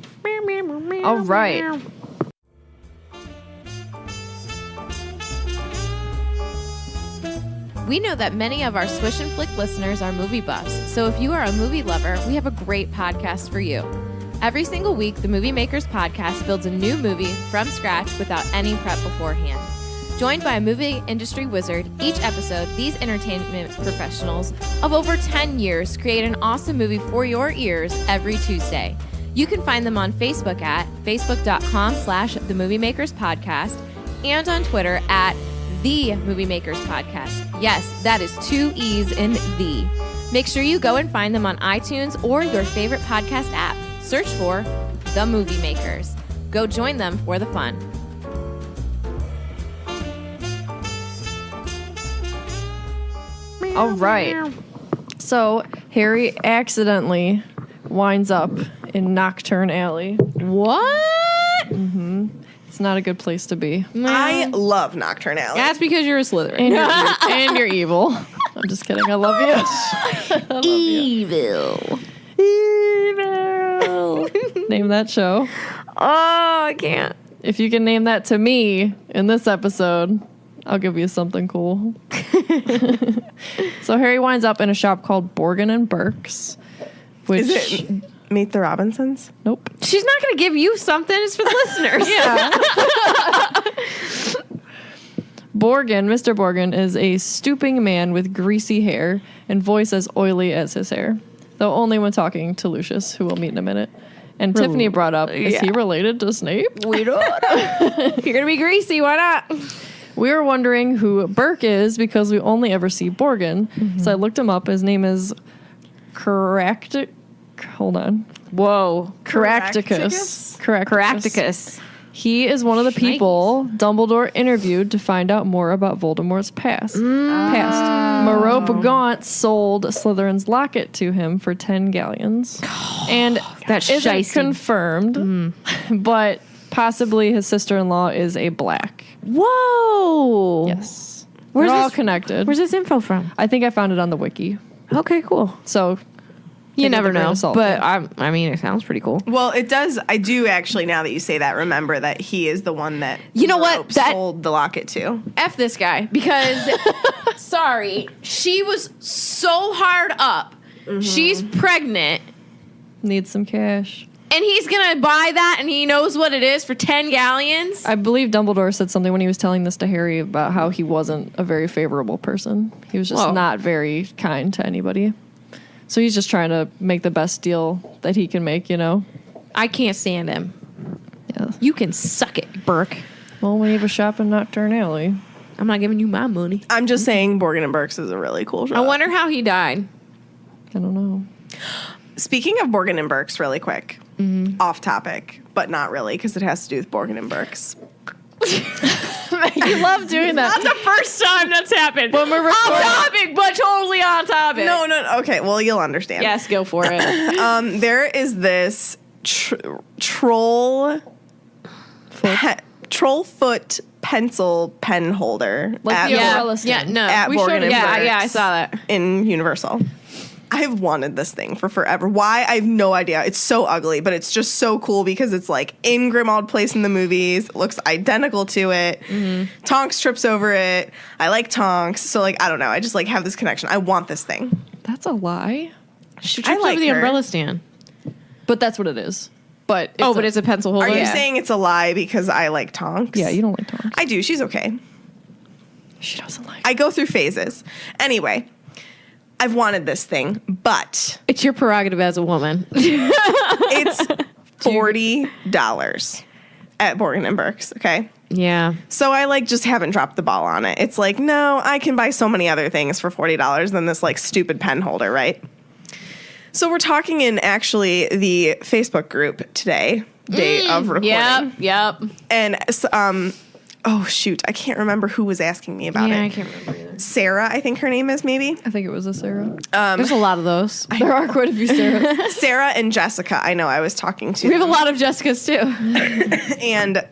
All right. We know that many of our Swish and Flick listeners are movie buffs, so if you are a movie lover, we have a great podcast for you. Every single week, the Movie Makers Podcast builds a new movie from scratch without any prep beforehand. Joined by a movie industry wizard, each episode, these entertainment professionals of over 10 years create an awesome movie for your ears every Tuesday. You can find them on Facebook at facebook.com/The Movie Makers Podcast and on Twitter at The Movie Makers Podcast. Yes, that is 2 E's in the. Make sure you go and find them on iTunes or your favorite podcast app. Search for The Movie Makers. Go join them for the fun. All right. So Harry accidentally winds up in Nocturne Alley. What? It's not a good place to be. I love Nocturne Alley. That's because you're a Slytherin. And you're evil. I'm just kidding. I love you. Evil. Evil. Name that show. Oh, I can't. If you can name that to me in this episode, I'll give you something cool. So Harry winds up in a shop called Borgin and Burke's. Which, Is it Meet the Robinsons? Nope. She's not going to give you something. It's for the listeners. Borgin, Mr. Borgin, is a stooping man with greasy hair and voice as oily as his hair. Though only when talking to Lucius, who we'll meet in a minute. And Tiffany brought up, is he related to Snape? We don't. You're going to be greasy. Why not? We were wondering who Burke is because we only ever see Borgin. So I looked him up. His name is Hold on. Whoa. Caractacus. Caractacus. He is one of the people Dumbledore interviewed to find out more about Voldemort's past. Moreau Gaunt sold Slytherin's locket to him for 10 galleons. And That's isn't shicey. confirmed, but possibly his sister-in-law is a black. Whoa. Yes. Where's They're all this- connected. Where's this info from? I think I found it on the wiki. Okay, cool. So You take it with never a grain know. of salt. But I mean, it sounds pretty cool. Well, it does. I do actually, now that you say that, remember that he is the one that You know what? Rope That- sold the locket to. F this guy because, sorry, she was so hard up. She's pregnant. Needs some cash. And he's going to buy that and he knows what it is for 10 galleons? I believe Dumbledore said something when he was telling this to Harry about how he wasn't a very favorable person. He was just Whoa. not very kind to anybody. So he's just trying to make the best deal that he can make, you know? I can't stand him. Yeah, Yeah. You can suck it, Burke. Well, we have a shop in Nocturne Alley. I'm not giving you my money. I'm just saying Borgin and Burke's is a really cool shop. I wonder how he died. I don't know. Speaking of Borgin and Burke's really quick, off topic, but not really because it has to do with Borgin and Burke's. You love doing that. Not the first time that's happened. When we're On recording. topic, but totally on topic. No. Okay, well, you'll understand. Yes, go for it. There is this troll foot pencil pen holder Like the yeah, umbrella yeah, stand. no. at We Borgin showed and it. Burke's Yeah, I saw that. in Universal. I've wanted this thing for forever. Why? I have no idea. It's so ugly, but it's just so cool because it's like in Grimmauld Place in the movies. It looks identical to it. Tonks trips over it. I like Tonks. So like, I don't know. I just like have this connection. I want this thing. That's a lie. She I tripped like over the her. umbrella stand. But that's what it is. But It's a pencil holder. Are you Yeah. saying it's a lie because I like Tonks? Yeah, you don't like Tonks. I do. She's okay. She doesn't like I go through phases. Anyway, I've wanted this thing, but It's your prerogative as a woman. it's $40 at Borgin and Burke's. Okay. Yeah. So I like just haven't dropped the ball on it. It's like, no, I can buy so many other things for $40 than this like stupid pen holder, right? So we're talking in actually the Facebook group today, day of recording. Yep. And oh shoot, I can't remember who was asking me about Yeah, I it. can't remember either. Sarah, I think her name is maybe. I think it was a Sarah. There's a lot of those. There are quite a few Sarahs. Sarah and Jessica, I know I was talking to. We have a them. lot of Jessicas too. And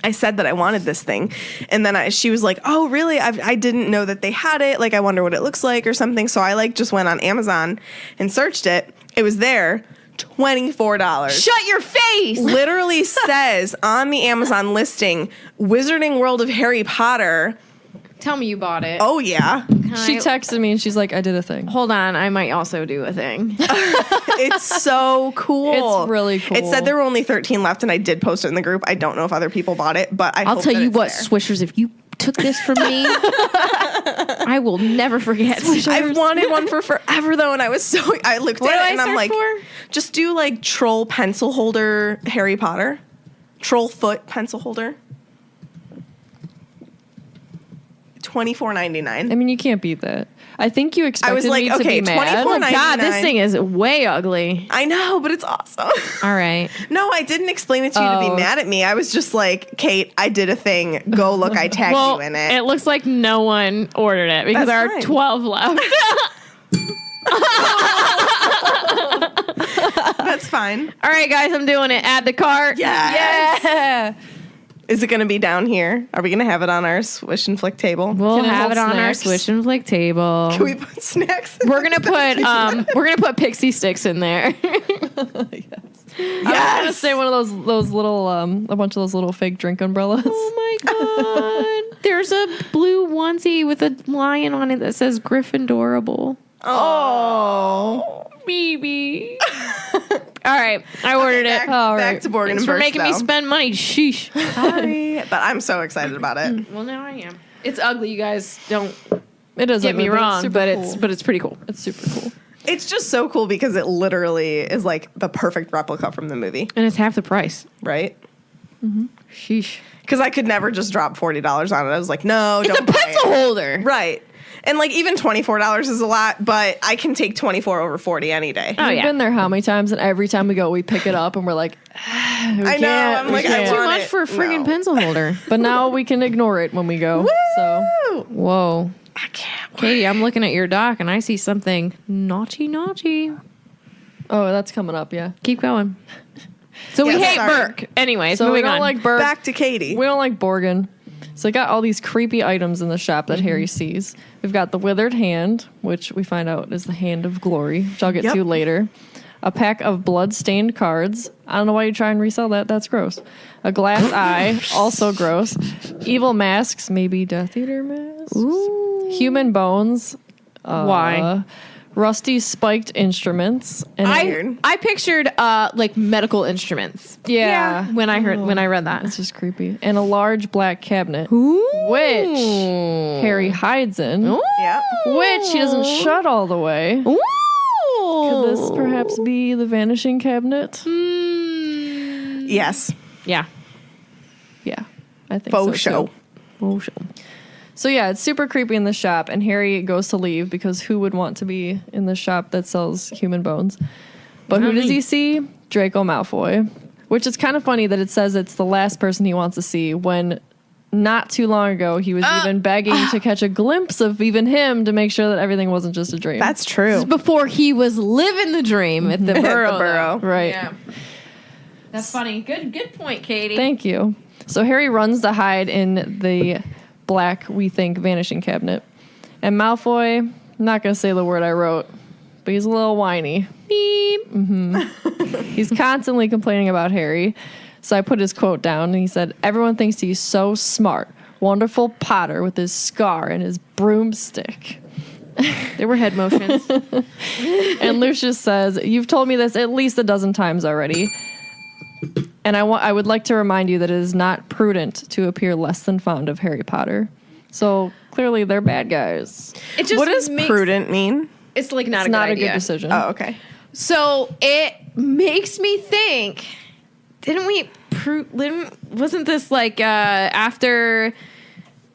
I said that I wanted this thing, and then she was like, "Oh, really? I didn't know that they had it. Like, I wonder what it looks like or something." So I like just went on Amazon and searched it. It was there, $24. Shut your face. Literally says on the Amazon listing, "Wizarding World of Harry Potter." Tell me you bought it. Oh yeah, She texted me and she's like, I did a thing. Hold on, I might also do a thing. it's so cool. It's really cool. It said there were only 13 left, and I did post it in the group. I don't know if other people bought it, but I'll hope tell that you it's what, there. Swishers, if you took this from me, I will never forget. I've wanted one for forever though, and I looked What do at I it and I'm search like, for? just do like troll pencil holder Harry Potter, troll foot pencil holder. $24.99. I mean, you can't beat that. I think you expected I was like, me to okay, be mad. $24.99. God, this thing is way ugly. I know, but it's awesome. All right. No, I didn't explain it to you to Oh. be mad at me. I was just like, Kate, I did a thing. Go look, I tagged Well, you in it. it looks like no one ordered it because That's there are fine. 12 left. That's fine. All right, guys, I'm doing it. Add the cart. Yes. Yeah. Is it going to be down here? Are we going to have it on our Swish and Flick table? We'll Can it have hold it on our snacks? Swish and Flick table. Can we put snacks in We're gonna put pixie sticks in there. I was gonna say one of those little a bunch of those little fake drink umbrellas. Oh my god! There's a blue onesie with a lion on it that says Gryffindorable. Oh. Baby. All right, I ordered Back, it. All back right. to Borgin Thanks and for Burke's, making me though. spend money. Sheesh. Sorry, but I'm so excited about it. Well, now I am. It's ugly, you guys. Don't It is. get me ugly, wrong, super but cool. it's pretty cool. It's super cool. It's just so cool because it literally is like the perfect replica from the movie, And it's half the price. right? Sheesh. Because I could never just drop $40 on it. I was like, no, It's don't a buy pencil it. holder. Right. And like even $24 is a lot, but I can take 24 over 40 any day. Oh We've yeah. been there how many times? And every time we go, we pick it up and we're like, I know. I'm like, I Too want much it. for a friggin' No. pencil holder. but now we can ignore it when we go. So Woo! Whoa. I can't wait. Katie, I'm looking at your doc and I see something naughty. oh, that's coming up. Yeah. Keep going. So Yeah, we hate sorry. Burke. Anyways, So we moving don't on. like Burke. Back to Katie. We don't like Borgin. So I got all these creepy items in the shop that Harry sees. We've got the withered hand, which we find out is the hand of glory, which I'll get Yep. to later. A pack of blood-stained cards. I don't know why you try and resell that. That's gross. A glass eye, also gross. Evil masks, maybe Death Eater masks. Ooh. Human bones. Why? Rusty spiked instruments. And I pictured like medical instruments yeah. when I read that. It's just creepy. And a large black cabinet, Ooh. which Harry hides in. Ooh. Yeah. Which he doesn't shut all the way. Ooh. Could this perhaps be the vanishing cabinet? Yes. Yeah. Yeah, I think Faux so show. too. Faux show. So yeah, it's super creepy in the shop, and Harry goes to leave because who would want to be in the shop that sells human bones? But who does he see? Draco Malfoy. Which is kind of funny that it says it's the last person he wants to see when not too long ago he was even begging to catch a glimpse of even him to make sure that everything wasn't just a dream. That's true. Before he was living the dream at the burrow. The burrow. right. Yeah. That's funny. Good point, Katie. Thank you. So Harry runs to hide in the black, we think, vanishing cabinet. And Malfoy, I'm not going to say the word I wrote, but he's a little whiny. Beep. He's constantly complaining about Harry. So I put his quote down, and he said, "Everyone thinks he's so smart. Wonderful Potter with his scar and his broomstick." There were head motions. And Lucius says, "You've told me this at least a dozen times already. And I would like to remind you that it is not prudent to appear less than fond of Harry Potter." So clearly they're bad guys. It just What does prudent mean? It's like not It's a not good a idea. good decision. Oh, okay. So it makes me think. Wasn't this like after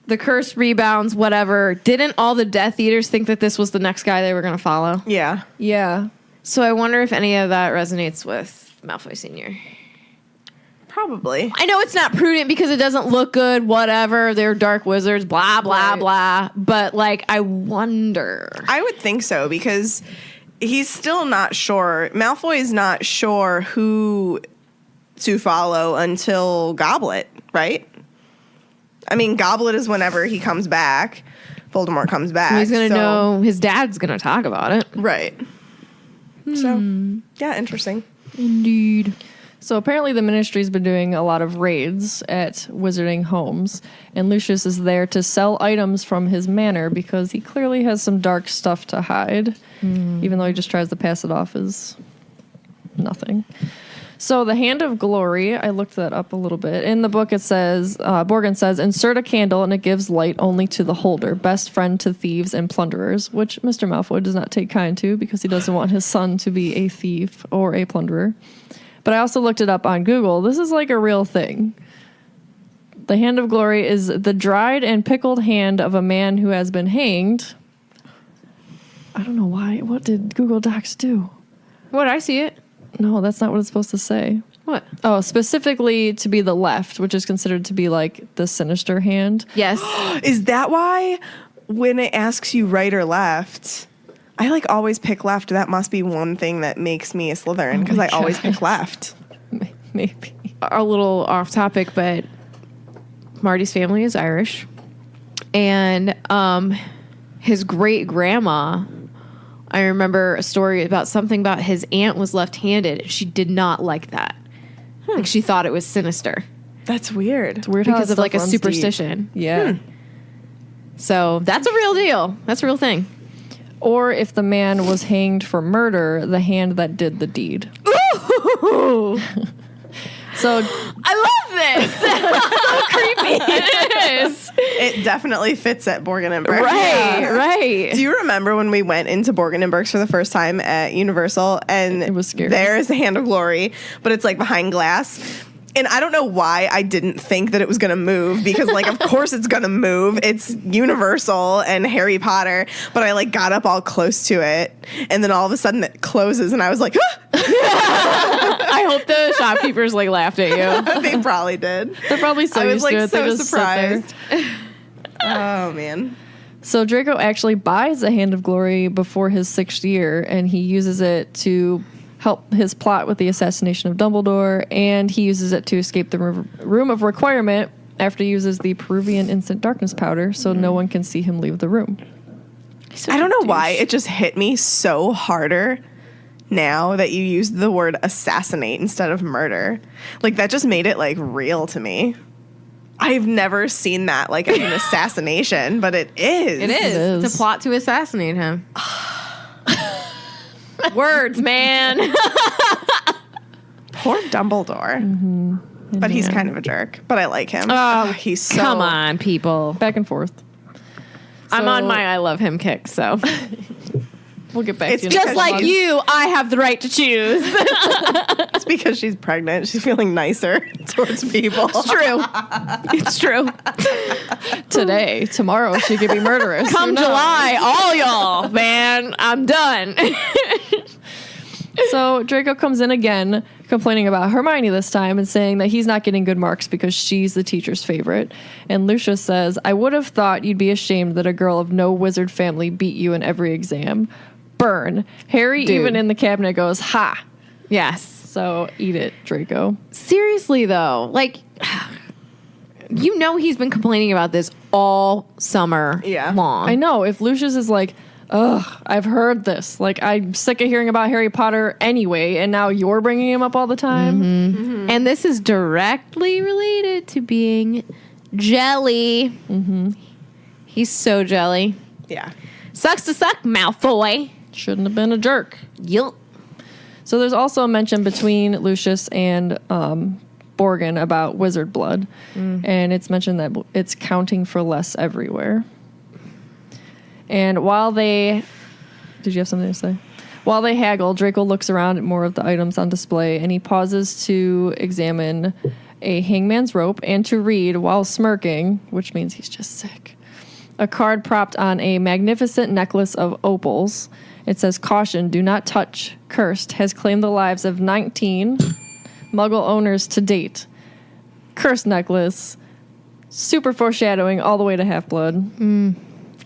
the curse rebounds, whatever? Didn't all the Death Eaters think that this was the next guy they were going to follow? Yeah. Yeah. So I wonder if any of that resonates with Malfoy Sr. Probably. I know it's not prudent because it doesn't look good, whatever. They're dark wizards, blah, blah, Right. blah. But, like, I wonder. I would think so because he's still not sure. Malfoy is not sure who to follow until Goblet, right? I mean, Goblet is whenever he comes back. Voldemort comes back. He's going to so- know. His dad's going to talk about it. Right. So, yeah, interesting. Indeed. So apparently the ministry's been doing a lot of raids at wizarding homes, and Lucius is there to sell items from his manor because he clearly has some dark stuff to hide, even though he just tries to pass it off as nothing. So the Hand of Glory, I looked that up a little bit. In the book it says, Borgin says, "Insert a candle and it gives light only to the holder, best friend to thieves and plunderers," which Mr. Malfoy does not take kind to because he doesn't want his son to be a thief or a plunderer. But I also looked it up on Google. This is like a real thing. The Hand of Glory is the dried and pickled hand of a man who has been hanged. I don't know why. What did Google Docs do? What, I see it? No, that's not what it's supposed to say. What? Oh, specifically to be the left, which is considered to be like the sinister hand. Yes. Is that why when it asks you right or left, I like always pick left? That must be one thing that makes me a Slytherin because I always pick left. Maybe. A little off topic, but Marty's family is Irish. And his great grandma, I remember a story about something about his aunt was left-handed. She did not like that. Like she thought it was sinister That's weird. It's weird how because of stuff like a runs deep. superstition. Yeah. So that's a real deal. That's a real thing. Or if the man was hanged for murder, the hand that did the deed. Ooh, So I love this. So creepy. It is. It definitely fits at Borgin and Burke. Right. Do you remember when we went into Borgin and Burke's for the first time at Universal and It was scary. there is the Hand of Glory, but it's like behind glass. And I don't know why I didn't think that it was going to move because, like, of course it's going to move. It's Universal and Harry Potter. But I, like, got up all close to it. And then all of a sudden it closes and I was like, ah! I hope the shopkeepers like laughed at you. They probably did. they're probably so I was, used like, to it. so they just sit there. surprised. Oh, man. So Draco actually buys the Hand of Glory before his 6th year, and he uses it to help his plot with the assassination of Dumbledore, and he uses it to escape the room of requirement after he uses the Peruvian instant darkness powder so no one can see him leave the room. I don't know why it just hit me so harder now that you used the word assassinate instead of murder. Like, that just made it, like, real to me. I've never seen that, like, as an assassination, but it is. It is. is. It's a plot to assassinate him. Words, man. Poor Dumbledore. But he's kind of a jerk. But I like him. Oh, he's so... Come on, people. Back and forth. I'm on So- my I love him kick, so. We'll get back It's to you. Just like you, I have the right to choose. It's because she's pregnant. She's feeling nicer towards people. It's true. It's true. today. Tomorrow she could be murderous. Come Who knows? July, all y'all, man, I'm done. So Draco comes in again, complaining about Hermione this time and saying that he's not getting good marks because she's the teacher's favorite. And Lucius says, I would have thought you'd be ashamed that a girl of no wizard family beat you in every exam. Burn. Harry, Dude. even in the cabinet, goes, ha. Yes. So eat it, Draco. Seriously, though, like, you know he's been complaining about this all summer long. I know. If Lucius is like, ugh, I've heard this. Like, I'm sick of hearing about Harry Potter anyway, and now you're bringing him up all the time. And this is directly related to being jelly. He's so jelly. Yeah. Sucks to suck, Malfoy. Shouldn't have been a jerk. Yup. So there's also a mention between Lucius and Borgin about wizard blood. And it's mentioned that it's counting for less everywhere. And while they... Did you have something to say? While they haggle, Draco looks around at more of the items on display, and he pauses to examine a hangman's rope and to read, while smirking, which means he's just sick, a card propped on a magnificent necklace of opals. It says, caution, do not touch. Cursed has claimed the lives of 19 Muggle owners to date. Cursed necklace. Super foreshadowing all the way to Half-Blood.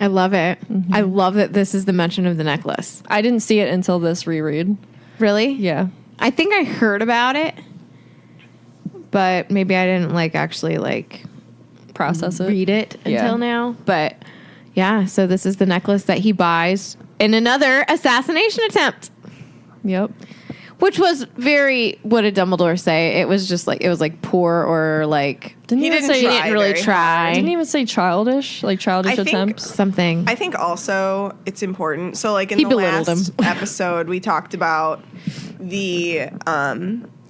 I love it. I love that this is the mention of the necklace. I didn't see it until this reread. Really? Yeah. I think I heard about it, but maybe I didn't actually Process it. read it Yeah. until now. But yeah, so this is the necklace that he buys in another assassination attempt, Yep. which was very, what did Dumbledore say? It was just it was poor or Didn't He even didn't say he didn't really very try. Didn't even say childish, childish I think- attempts. Something. I think also it's important. So, in He the belittled last him. episode, we talked about the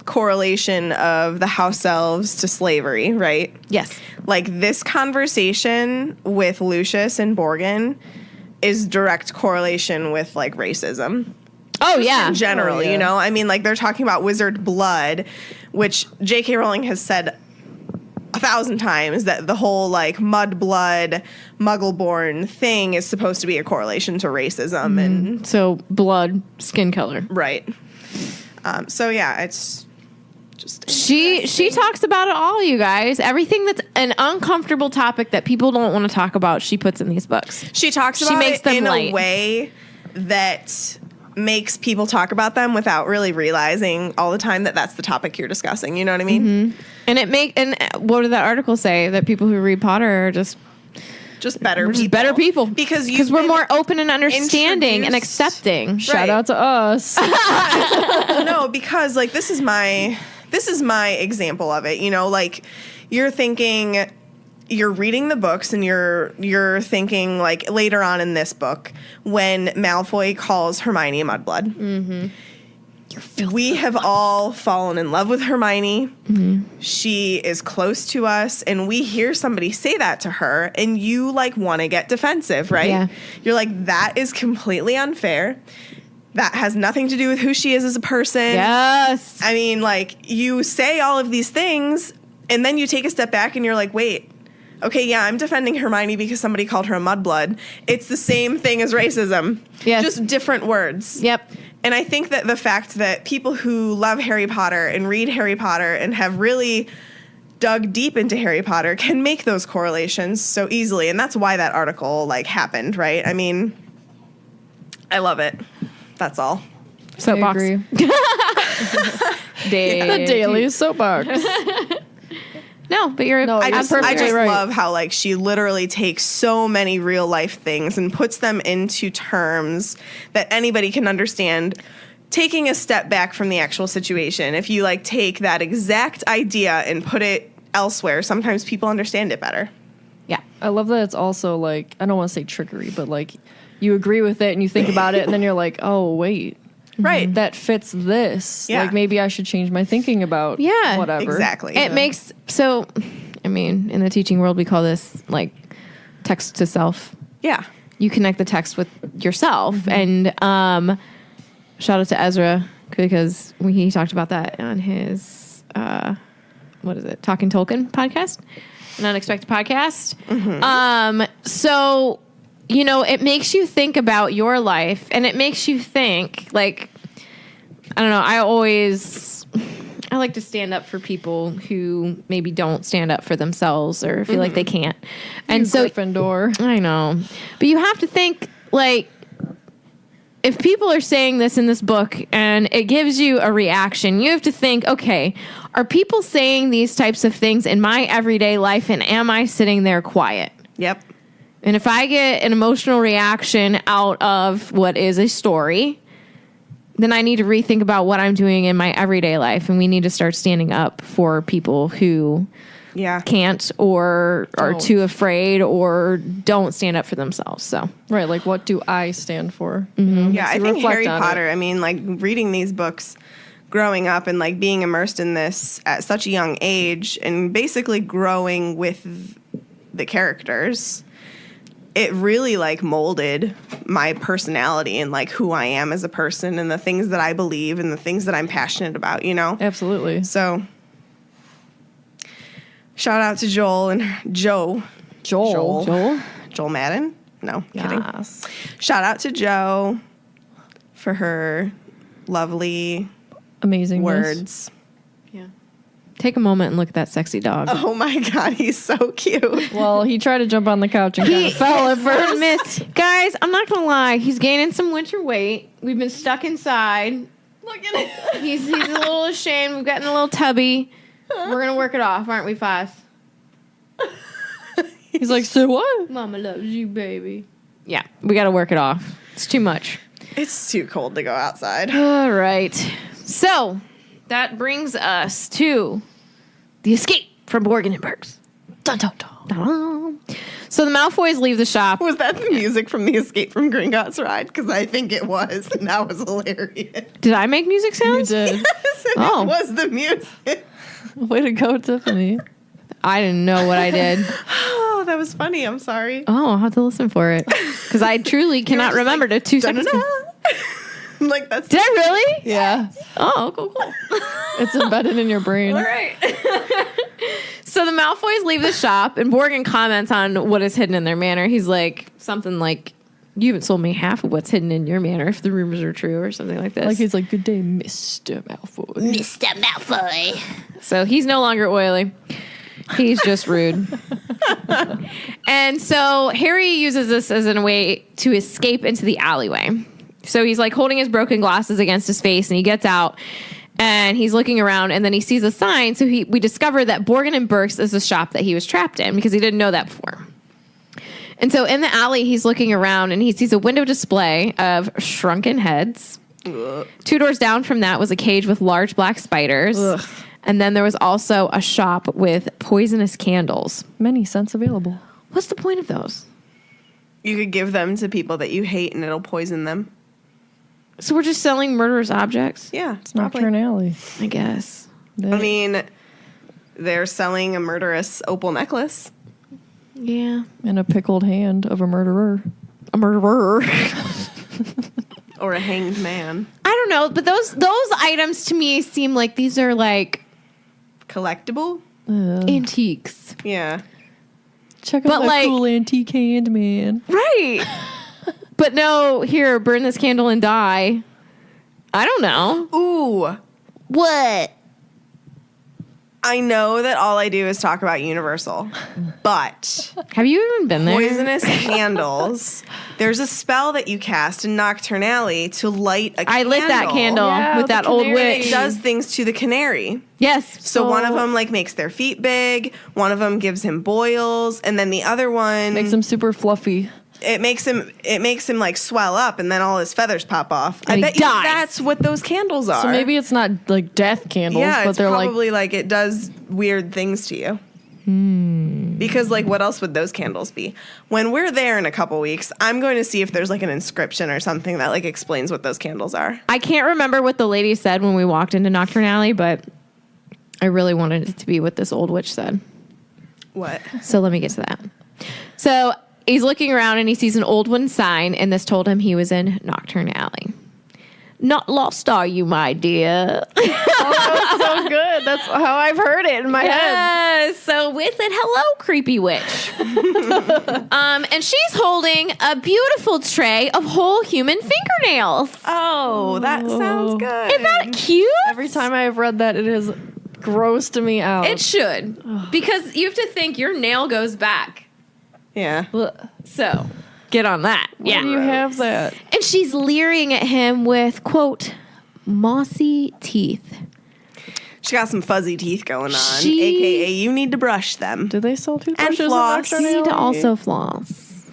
correlation of the house elves to slavery, right? Yes. This conversation with Lucius and Borgin is direct correlation with racism. Oh, yeah. In general, Oh, yeah. you know? I mean, they're talking about wizard blood, which J.K. Rowling has said 1,000 times that the whole mud blood, muggle-born thing is supposed to be a correlation to racism and So blood, skin color. right. So yeah, it's just She talks about it all, you guys. Everything that's an uncomfortable topic that people don't want to talk about, she puts in these books. she talks She about makes it them in light. a way that makes people talk about them without really realizing all the time that that's the topic you're discussing. You know what I mean? And what did that article say? That people who read Potter are just Better people. better people because we're more open and understanding and introduced- accepting. Shout out to us. No, because this is my example of it. You know, you're thinking, you're reading the books and you're thinking later on in this book when Malfoy calls Hermione a mudblood. Mm-hmm. We have all fallen in love with Hermione. Mm-hmm. She is close to us, and we hear somebody say that to her, and you want to get defensive, right? Yeah. You're like, that is completely unfair. That has nothing to do with who she is as a person. Yes. I mean, you say all of these things, and then you take a step back and you're like, wait, okay, yeah, I'm defending Hermione because somebody called her a mudblood. It's the same thing as racism. Yes. Just different words. Yep. And I think that the fact that people who love Harry Potter and read Harry Potter and have really dug deep into Harry Potter can make those correlations so easily. And that's why that article happened, right? I mean, I love it. That's all. Soapbox. I agree. The Daily Soapbox. No, but you're. No, I you're just perfectly right. love how she literally takes so many real life things and puts them into terms that anybody can understand, taking a step back from the actual situation. If you take that exact idea and put it elsewhere, sometimes people understand it better. Yeah. I love that it's also I don't want to say trickery, but you agree with it and you think about it and then you're like, oh, wait. Right. That fits this. Yeah. Maybe I should change my thinking about whatever. Exactly. It makes so. I mean, in the teaching world, we call this text to self. Yeah. you connect the text with yourself. And shout out to Ezra because he talked about that on his Talking Tolkien podcast, an unexpected podcast. So, it makes you think about your life, and it makes you think, like, I don't know, I like to stand up for people who maybe don't stand up for themselves or feel like they can't. And so Gryffindor. I know. But you have to think, like, if people are saying this in this book and it gives you a reaction, you have to think, okay, are people saying these types of things in my everyday life, and am I sitting there quiet? Yep. And if I get an emotional reaction out of what is a story, then I need to rethink about what I'm doing in my everyday life. And we need to start standing up for people who can't or are too afraid or don't stand up for themselves. So Right, like what do I stand for? Yeah, I think Harry Potter, I mean, like reading these books growing up and like being immersed in this at such a young age and basically growing with the characters, it really like molded my personality and like who I am as a person and the things that I believe and the things that I'm passionate about, Absolutely. So shout out to Joel and Joel Madden. No, kidding. Yes. Shout out to Joe for her lovely Amazing words. yeah, take a moment and look at that sexy dog. Oh my God, he's so cute. Well, he tried to jump on the couch and kind of fell at first. Guys, I'm not gonna lie, he's gaining some winter weight. We've been stuck inside. Look at it. He's a little ashamed. We've gotten a little tubby. We're gonna work it off, aren't we, Fives? He's like, so what? Mama loves you, baby. Yeah, we gotta work it off. It's too much. It's too cold to go outside. All right. So that brings us to the escape from Borgin and Burks. Dun, dun, dun. Dun. So the Malfoys leave the shop. Was that the music from the Escape from Gringotts ride? Because I think it was, and that was hilarious. Did I make music sounds? You did. Yes, and Oh. it was the music. Way to go, Tiffany. I didn't know what I did. Oh, that was funny. I'm sorry. Oh, I'll have to listen for it. Because I truly cannot just remember the 2 seconds. Like that's. Did I really? Yeah. Oh, cool. It's embedded in your brain. All right. So the Malfoys leave the shop, and Borgin comments on what is hidden in their manor. He's like, something like, you haven't sold me half of what's hidden in your manor, if the rumors are true, or something like this. Like he's like, good day, Mr. Malfoy. Mr. Malfoy. So he's no longer oily. He's just rude. And so Harry uses this as a way to escape into the alleyway. So he's like holding his broken glasses against his face, and he gets out and he's looking around, and then he sees a sign. So we discover that Borgin and Burke's is the shop that he was trapped in, because he didn't know that before. And so in the alley, he's looking around and he sees a window display of shrunken heads. Ugh. 2 doors down from that was a cage with large black spiders. Ugh. And then there was also a shop with poisonous candles. Many scents available. What's the point of those? You could give them to people that you hate, and it'll poison them. So we're just selling murderous objects? Yeah, It's Nocturne Alley. I guess. I mean, they're selling a murderous opal necklace. Yeah. And a pickled hand of a murderer. A murderer. Or a hanged man. I don't know, but those items to me seem like these are like Collectible? antiques. Yeah. Check out But that like- cool antique hand, man. Right. But no, here, burn this candle and die. I don't know. Ooh. What? I know that all I do is talk about Universal, but Have you even been there? poisonous candles. There's a spell that you cast in Nocturne Alley to light a candle. I lit that candle Yeah, with the that old canary. witch. It does things to the canary. Yes. So one of them like makes their feet big, one of them gives him boils, and then the other one Makes him super fluffy. it makes him like swell up, and then all his feathers pop off. And I he bet you dies. that's what those candles are. So maybe it's not like death candles, yeah, but it's they're like probably like it does weird things to you. Because like what else would those candles be? When we're there in a couple weeks, I'm going to see if there's like an inscription or something that like explains what those candles are. I can't remember what the lady said when we walked into Nocturne Alley, but I really wanted it to be what this old witch said. What? So let me get to that. So he's looking around and he sees an old one sign, and this told him he was in Nocturne Alley. Not lost, are you, my dear? So good. That's how I've heard it in my head. Yes. So with it, hello, creepy witch. And she's holding a beautiful tray of whole human fingernails. Oh, that sounds good. Isn't that cute? Every time I've read that, it has grossed me out. It should. Because you have to think your nail goes back. Yeah. So get on that. Why do you have that? And she's leering at him with, quote, mossy teeth. She got some fuzzy teeth going on, She- aka you need to brush them. Do they sell toothbrushes? And floss. at You Nocturne need to Alley? also floss.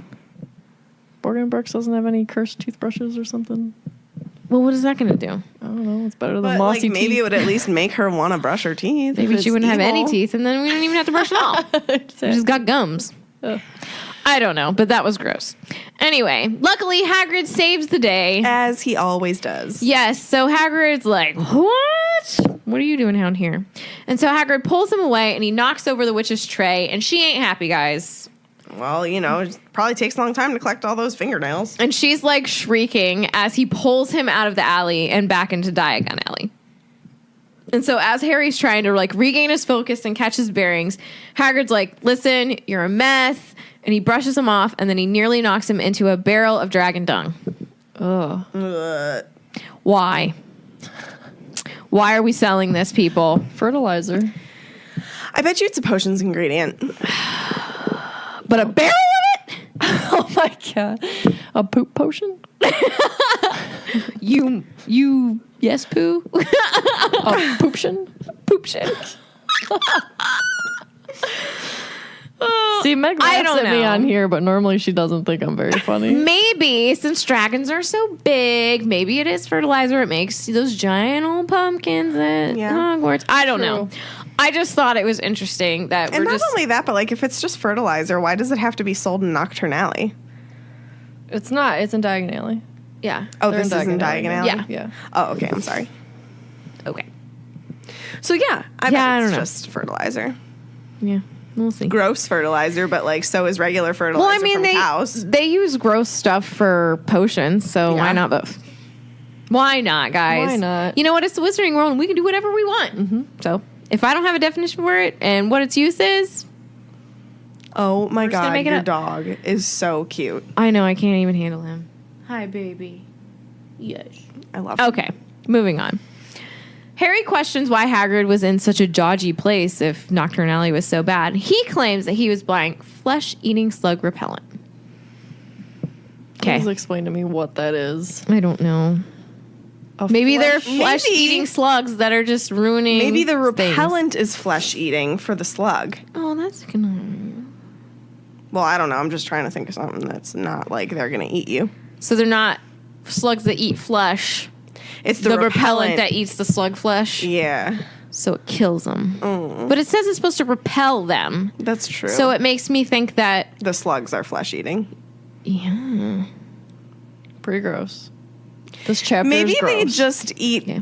Morgan Brooks doesn't have any cursed toothbrushes or something. Well, what is that going to do? I don't know. It's better than But mossy like, maybe teeth. it would at least make her want to brush her teeth. Maybe if she it's wouldn't have any evil. teeth, and then we don't even have to brush at all. She just got gums. I don't know, but that was gross. Anyway, luckily Hagrid saves the day. As he always does. Yes, so Hagrid's like, what? What are you doing down here? And so Hagrid pulls him away, and he knocks over the witch's tray, and she ain't happy, guys. Well, you know, it probably takes a long time to collect all those fingernails. And she's like shrieking as he pulls him out of the alley and back into Diagon Alley. And so as Harry's trying to like regain his focus and catch his bearings, Hagrid's like, listen, you're a mess. And he brushes him off, and then he nearly knocks him into a barrel of dragon dung. Ugh. Ugh. Why? Why are we selling this, people? Fertilizer. I bet you it's a potions ingredient. But a barrel of it? Oh my god. A poop potion? You, yes, poo? A pooption? Pooption. See, Meg I laughs don't at me know. on here, but normally she doesn't think I'm very funny. Maybe, since dragons are so big, maybe it is fertilizer. It makes those giant old pumpkins at Hogwarts. I don't know. I just thought it was interesting that And we're not just... only that, but like if it's just fertilizer, why does it have to be sold in Nocturne Alley? It's not. It's in Diagon Alley. Yeah. Oh, They're this is in Diagon Alley? Yeah. Yeah. Oh, okay. I'm sorry. Okay. So yeah, I Yeah, bet I it's don't know. just fertilizer. Yeah. We'll see. Gross fertilizer, but like so is regular fertilizer Well, I mean, from cows. they use gross stuff for potions, so Yeah. why not both? Why not, guys? Why not? You know what? It's the Wizarding World, and we can do whatever we want. Mm-hmm. So if I don't have a definition for it and what its use is, Oh my just gonna god, make it your up. dog is so cute. I know I can't even handle him. Hi, baby. Yes. I love him. Okay, moving on. Harry questions why Hagrid was in such a dodgy place if Nocturne Alley was so bad. He claims that he was buying flesh-eating slug repellent. Please Okay. explain to me what that is. I don't know. Maybe they're flesh-eating slugs that are just ruining Maybe the things. repellent is flesh eating for the slug. Oh, that's gonna... Well, I don't know. I'm just trying to think of something that's not like they're gonna eat you. So they're not slugs that eat flesh. It's The repellent that eats the slug flesh. Yeah, So it kills them. But it says it's supposed to repel them. that's true. So it makes me think that... the slugs are flesh eating. Yeah. Pretty gross. This chapter Maybe is they gross. just eat Yeah.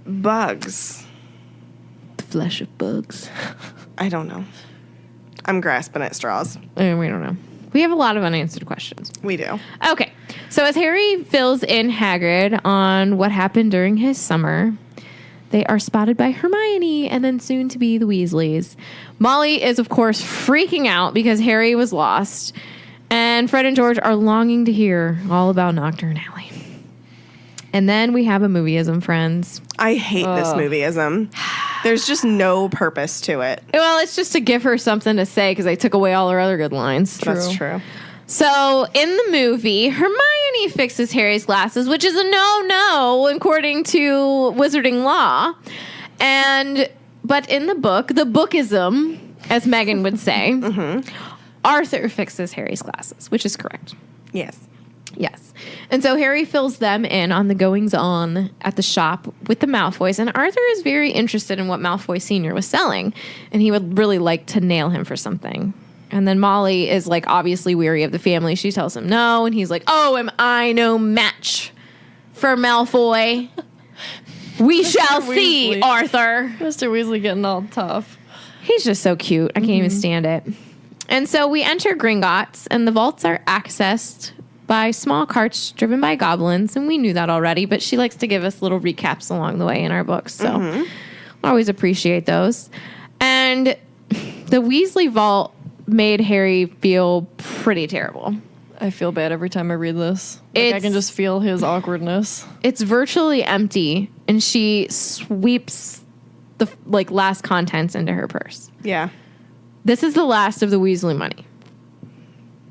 bugs. The flesh of bugs. I don't know. I'm grasping at straws. We don't know. We have a lot of unanswered questions. We do. Okay. So as Harry fills in Hagrid on what happened during his summer, they are spotted by Hermione and then soon to be the Weasleys. Molly is, of course, freaking out because Harry was lost. And Fred and George are longing to hear all about Nocturne Alley. And then we have a movieism, friends. I hate this movieism. There's just no purpose to it. Well, it's just to give her something to say because they took away all her other good lines. That's true. So in the movie, Hermione fixes Harry's glasses, which is a no-no according to wizarding law. But in the book, the bookism, as Megan would say, Arthur fixes Harry's glasses, which is correct. Yes. Yes. And so Harry fills them in on the goings-on at the shop with the Malfoys, and Arthur is very interested in what Malfoy Sr. was selling, and he would really like to nail him for something. And then Molly is, like, obviously weary of the family. She tells him no, and he's like, oh, am I no match for Malfoy? We shall see, Weasley. Arthur. Mr. Weasley getting all tough. He's just so cute. I can't even stand it. And so we enter Gringotts, and the vaults are accessed by small carts driven by goblins, and we knew that already, but she likes to give us little recaps along the way in our books, so I always appreciate those. And the Weasley vault made Harry feel pretty terrible. I feel bad every time I read this. Like, I can just feel his awkwardness. It's virtually empty, and she sweeps the last contents into her purse. Yeah. This is the last of the Weasley money.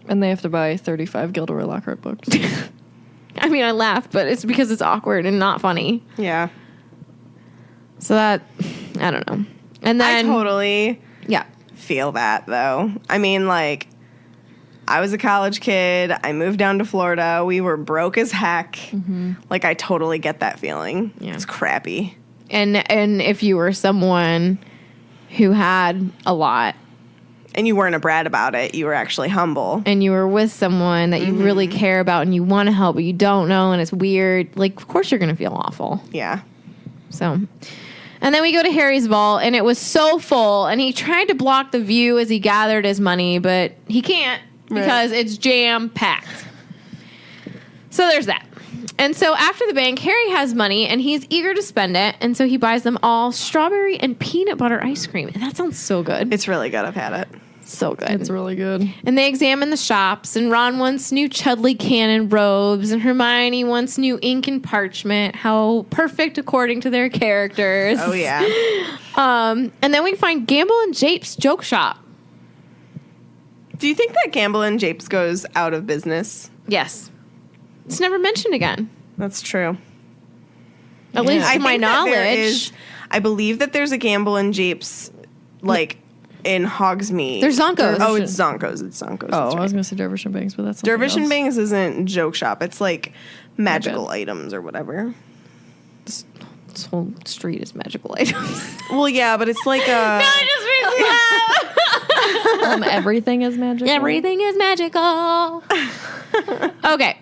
And they have to buy 35 Gilderoy Lockhart books. I mean, I laugh, but it's because it's awkward and not funny. Yeah. So that, I don't know. And then I totally yeah. feel that, though. I mean, like, I was a college kid. I moved down to Florida. We were broke as heck. Like, I totally get that feeling. Yeah. It's crappy. And if you were someone who had a lot, And you weren't a brat about it. You were actually humble. and you were with someone that you really care about and you want to help, but you don't know, and it's weird, like, of course you're going to feel awful. Yeah. So, and then we go to Harry's vault, and it was so full, and he tried to block the view as he gathered his money, but he can't because it's jam-packed. So there's that. And so after the bank, Harry has money, and he's eager to spend it, and so he buys them all strawberry and peanut butter ice cream. And that sounds so good. It's really good. I've had it. So good. It's really good. And they examine the shops, and Ron wants new Chudley Cannon robes, and Hermione wants new ink and parchment. How perfect according to their characters. Oh, yeah. And then we find Gamble and Jape's joke shop. Do you think that Gamble and Japes goes out of business? Yes. It's never mentioned again. That's true. At least to my think that there knowledge. is- I believe that there's a Gamble and Japes, like, in Hogsmeade. There's Zonkos. Oh, it's Zonkos. It's Zonkos. Oh, That's I right. was going to say Dervish and Bangs, but that's something Dervish and else. Bangs isn't joke shop. It's like magical bad. items or whatever. This whole street is magical items. Well, yeah, but it's like a. Everything is magical. Everything is magical. Okay.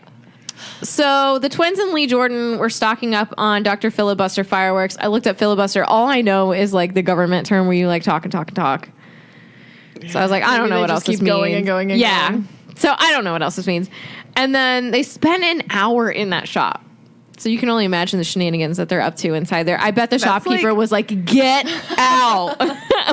So the twins and Lee Jordan were stocking up on Dr. Filibuster fireworks. I looked up filibuster. All I know is like the government term where you like talk and talk and talk. So I was like, I don't Maybe know they what just else this keep going means. and going and yeah. going. So I don't know what else this means. And then they spent an hour in that shop. So you can only imagine the shenanigans that they're up to inside there. I bet the shopkeeper like- was like, get out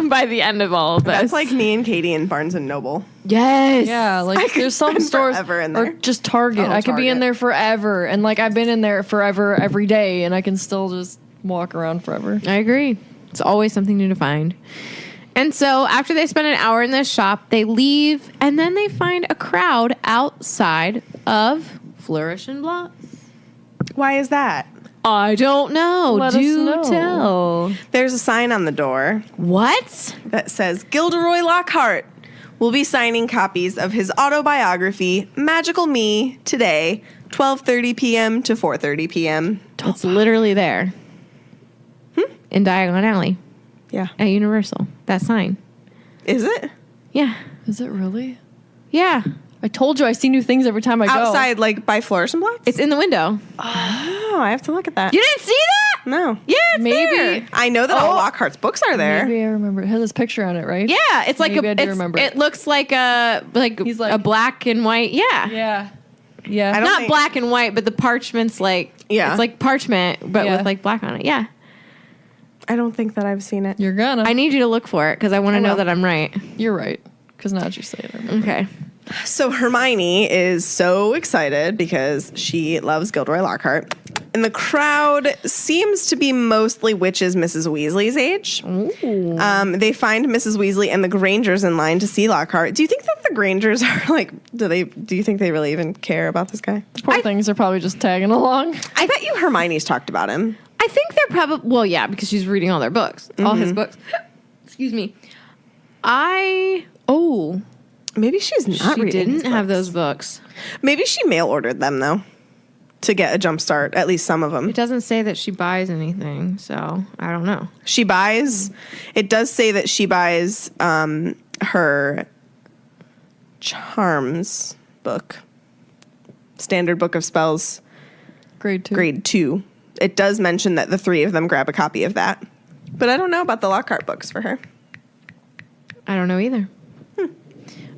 by the end of all of this. That's like me and Katie in Barnes and Noble. yes. Yeah, like there's some spend stores forever in or there. just Target. Oh, I could be in Target. there forever, and like I've been in there forever every day, and I can still just walk around forever. I agree. It's always something new to find. And so after they spend an hour in this shop, they leave, and then they find a crowd outside of Flourish and Blotts. Why is that? I don't know. Let us Do know. tell. There's a sign on the door What? that says Gilderoy Lockhart will be signing copies of his autobiography, Magical Me, today, 12:30 p.m. to 4:30 p.m. It's literally there. In Diagon Alley Yeah. at Universal. That sign. Is it? Yeah. Is it really? Yeah. I told you I see new things every time I go. Outside, like by Flourish and Blotts? It's in the window. Oh, I have to look at that. You didn't see that? No. Yeah, it's Maybe. there. I know that all Lockhart's books are there. Maybe I remember. It has this picture on it, right? Yeah, it's like Maybe I do it's, remember it it. looks like a He's like- a black and white. Yeah. Yeah. Yeah. I don't Not think- black and white, but the parchment's like Yeah. it's like parchment, but Yeah. with like black on it. Yeah. I don't think that I've seen it. You're gonna. I need you to look for it because I want to know will. that I'm right. You're right. Because now that you say it, I remember. Okay. So Hermione is so excited because she loves Gilderoy Lockhart. And the crowd seems to be mostly witches Mrs. Weasley's age. They find Mrs. Weasley and the Grangers in line to see Lockhart. Do you think that the Grangers are like, do you think they really even care about this guy? Poor things are probably just tagging along. I bet you Hermione's talked about him. I think they're probably well, yeah, because she's reading all their books, all his books. Excuse me. Maybe she's not She reading his didn't have books. those books. Maybe she mail ordered them though to get a jump start, at least some of them. It doesn't say that she buys anything, so I don't know. She buys. It does say that she buys her charms book, standard book of spells, Grade 2. grade 2. It does mention that the three of them grab a copy of that, but I don't know about the Lockhart books for her. I don't know either.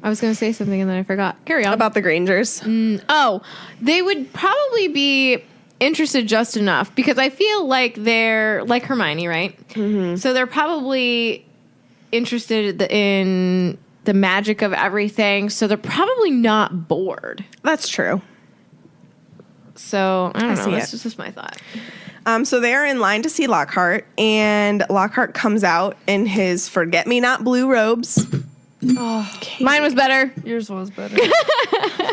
I was going to say something and then I forgot. Carry on. About the Grangers. Oh, they would probably be interested just enough because I feel like they're like Hermione, right? Mm-hmm. So they're probably interested in the magic of everything. So they're probably not bored. That's true. So I don't know. see That's it. just my thought. So they are in line to see Lockhart, and Lockhart comes out in his forget-me-not blue robes. Mine was better. Yours was better.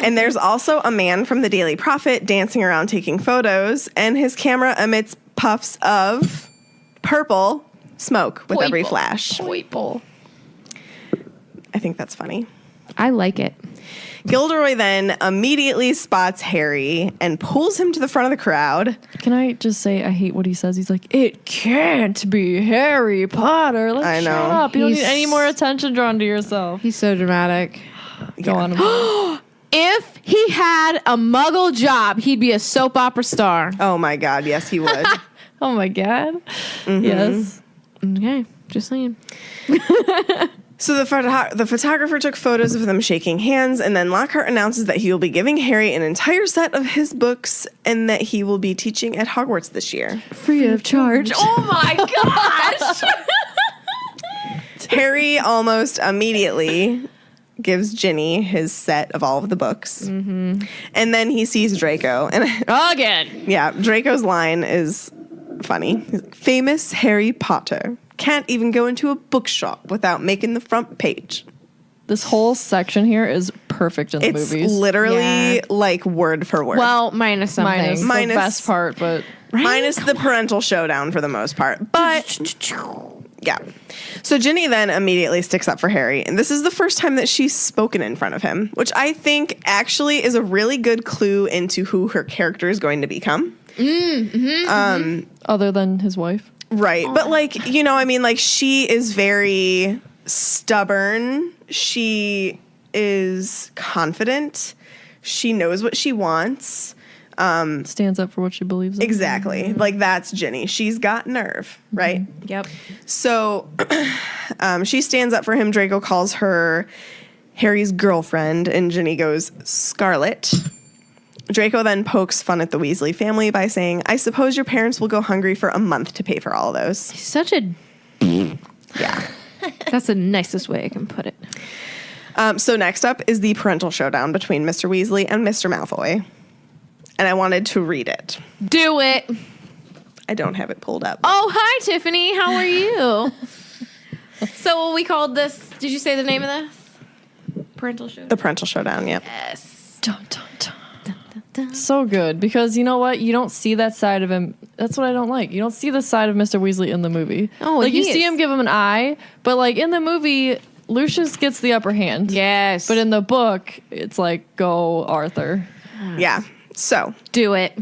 And there's also a man from the Daily Prophet dancing around taking photos, and his camera emits puffs of purple smoke with every Purple. flash. Purple. I think that's funny. I like it. Gilderoy then immediately spots Harry and pulls him to the front of the crowd. Can I just say I hate what he says? He's like, it can't be Harry Potter. Like, I know. shut up. You don't need He's- any more attention drawn to yourself. He's so dramatic. Go on. Amanda. If he had a muggle job, he'd be a soap opera star. Oh my God, yes, he would. Oh my God. Mm-hmm. Yes. Okay, just saying. So the photographer took photos of them shaking hands, and then Lockhart announces that he will be giving Harry an entire set of his books and that he will be teaching at Hogwarts this year. Free of charge. Oh my gosh! Harry almost immediately gives Ginny his set of all of the books. Mm-hmm. And then he sees Draco. And Again. yeah, Draco's line is funny. He's like, famous Harry Potter. Can't even go into a bookshop without making the front page. This whole section here is perfect in the It's movies. literally Yeah. like word for word. Well, minus something. Minus the best part, but Minus the parental showdown for the most part. But yeah. So Ginny then immediately sticks up for Harry. And this is the first time that she's spoken in front of him, which I think actually is a really good clue into who her character is going to become. other than his wife. Right. But like, you know, I mean, like she is very stubborn. She is confident. She knows what she wants. Stands up for what she believes in. Exactly. Like that's Ginny. She's got nerve, right? Yep. So she stands up for him. Draco calls her Harry's girlfriend, and Ginny goes, Scarlet. Draco then pokes fun at the Weasley family by saying, I suppose your parents will go hungry for a month to pay for all of those. Such a. Yeah. That's the nicest way I can put it. So next up is the parental showdown between Mr. Weasley and Mr. Malfoy. And I wanted to read it. Do it. I don't have it pulled up. Oh, hi, Tiffany. How are you? So we called this. Did you say the name of this? Parental show. The parental showdown, yep. Yes. Dun, dun, dun. So good, because you know what? You don't see that side of him. That's what I don't like. You don't see the side of Mr. Weasley in the movie. Oh, like you he see is- him give him an eye, but like in the movie, Lucius gets the upper hand. Yes. But in the book, it's like, go Arthur. Yeah. So, do it.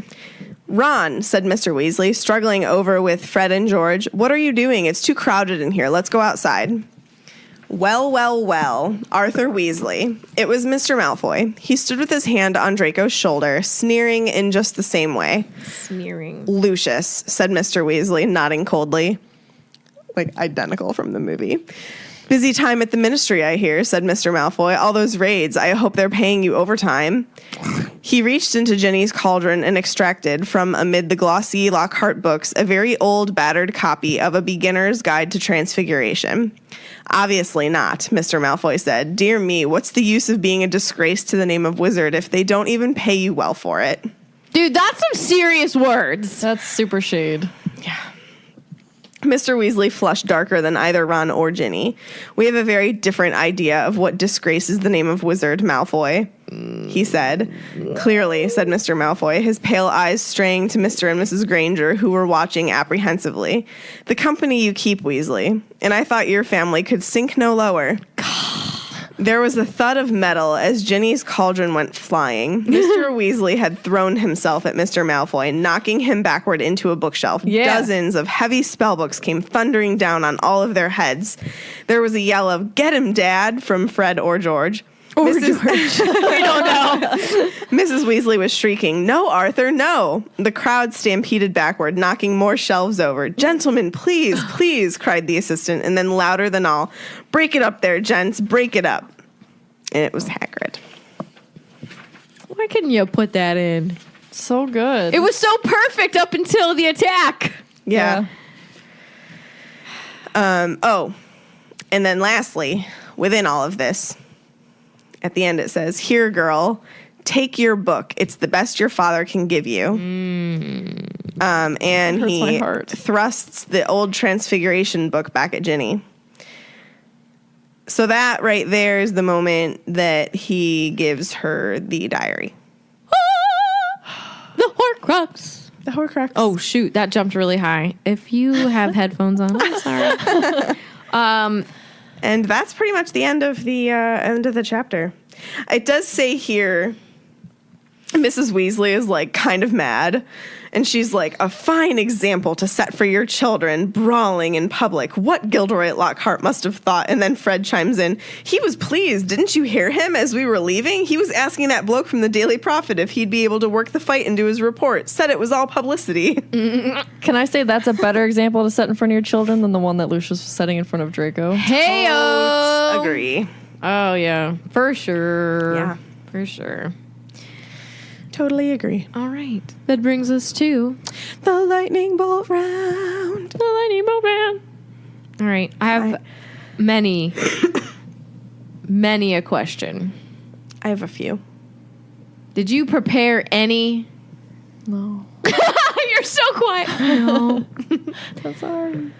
Ron, said Mr. Weasley, struggling over with Fred and George. What are you doing? It's too crowded in here. Let's go outside. Well, well, well, Arthur Weasley. It was Mr. Malfoy. He stood with his hand on Draco's shoulder, sneering in just the same way. Sneering. Lucius, said Mr. Weasley, nodding coldly. Like, identical from the movie. Busy time at the ministry, I hear, said Mr. Malfoy. All those raids, I hope they're paying you overtime. He reached into Ginny's cauldron and extracted from amid the glossy Lockhart books a very old, battered copy of A Beginner's Guide to Transfiguration. Obviously not, Mr. Malfoy said. Dear me, what's the use of being a disgrace to the name of wizard if they don't even pay you well for it? Dude, that's some serious words. That's super shade. Mr. Weasley flushed darker than either Ron or Ginny. We have a very different idea of what disgraces the name of wizard, Malfoy, he said. Clearly, said Mr. Malfoy, his pale eyes straying to Mr. and Mrs. Granger, who were watching apprehensively. The company you keep, Weasley, and I thought your family could sink no lower. There was a thud of metal as Ginny's cauldron went flying. Mr. Weasley had thrown himself at Mr. Malfoy, knocking him backward into a bookshelf. Yeah. Dozens of heavy spellbooks came thundering down on all of their heads. There was a yell of, "Get him, Dad!" from Fred or George. We don't know. Mrs. Weasley was shrieking, "No, Arthur, no!" The crowd stampeded backward, knocking more shelves over. "Gentlemen, please, please," cried the assistant, and then louder than all, "Break it up there, gents, break it up." And it was Hagrid. Why couldn't you put that in? So good. It was so perfect up until the attack. Yeah. Oh, and then lastly, within all of this, at the end it says, "Here, girl, take your book. It's the best your father can give you." And Hurts my he heart. thrusts the old Transfiguration book back at Ginny. So that right there is the moment that he gives her the diary. The Horcrux. The Horcrux. Oh, shoot. That jumped really high. If you have headphones on, I'm sorry. And that's pretty much the end of the chapter. It does say here, Mrs. Weasley is like kind of mad, and she's like, "A fine example to set for your children, brawling in public. What Gilderoy Lockhart must have thought." And then Fred chimes in, "He was pleased. Didn't you hear him as we were leaving? He was asking that bloke from the Daily Prophet if he'd be able to work the fight and do his report. Said it was all publicity." Can I say that's a better example to set in front of your children than the one that Lucius was setting in front of Draco? Hey-o. Agree. Oh, yeah. For sure. Yeah. For sure. Totally agree. All right. That brings us to The lightning bolt round. the lightning bolt round. All right. I have many a question. I have a few. Did you prepare any? No. You're so quiet. No. I'm sorry.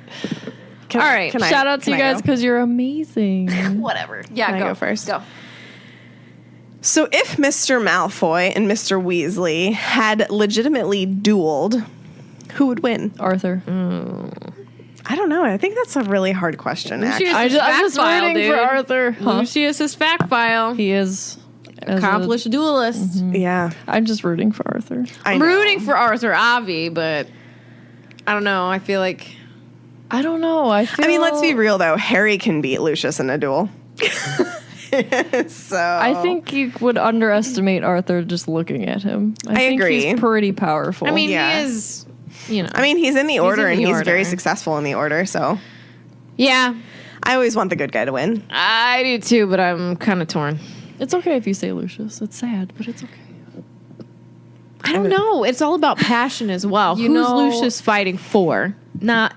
Can All I- right. can I- Shout out to can you I guys go? because you're amazing. Whatever. Yeah, Can I go first? Go. So if Mr. Malfoy and Mr. Weasley had legitimately dueled, who would win? Arthur. I don't know. I think that's a really hard question, actually. I'm just rooting for Arthur. Huh? Lucius's fact file. He is as Accomplished duelist. Yeah. I'm just rooting for Arthur. I'm know. rooting for Arthur Avi, but I don't know. I feel like I don't know. I mean, let's be real, though. Harry can beat Lucius in a duel. So I think you would underestimate Arthur just looking at him. I think agree. He's pretty powerful. I mean, Yeah. he is, you know. I mean, he's in the order, in and the he's order. very successful in the order, so yeah, I always want the good guy to win. I do too, but I'm kind of torn. it's okay if you say Lucius. It's sad, but it's okay. I don't know. It's all about passion as well. You Who's know- Lucius fighting for? Not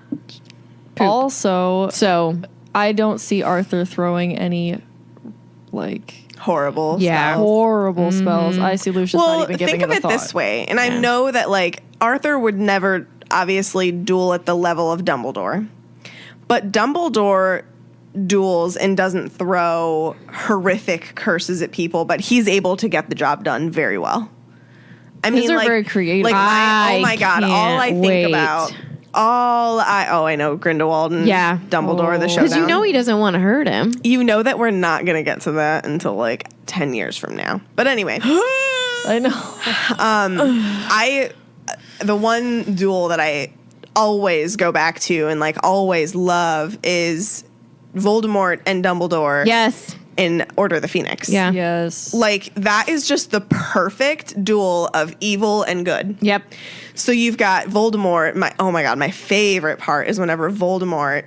poop. Also, So, I don't see Arthur throwing any like Horrible. Yeah. spells. horrible spells. I see Lucius not Well, even giving think of a it thought. this way, and I know that like Arthur would never obviously duel at the level of Dumbledore, but Dumbledore duels and doesn't throw horrific curses at people, but he's able to get the job done very well. I mean, are like, very creative. Like, I oh my god, all I can't think wait. about, I know Grindelwald and Yeah. Dumbledore, the showdown. because you know he doesn't want to hurt him. You know that we're not gonna get to that until like 10 years from now. But anyway. I know. The one duel that I always go back to and like always love is Voldemort and Dumbledore Yes. in Order of the Phoenix. Yeah. Yes. Like that is just the perfect duel of evil and good. Yep. So you've got Voldemort. My favorite part is whenever Voldemort,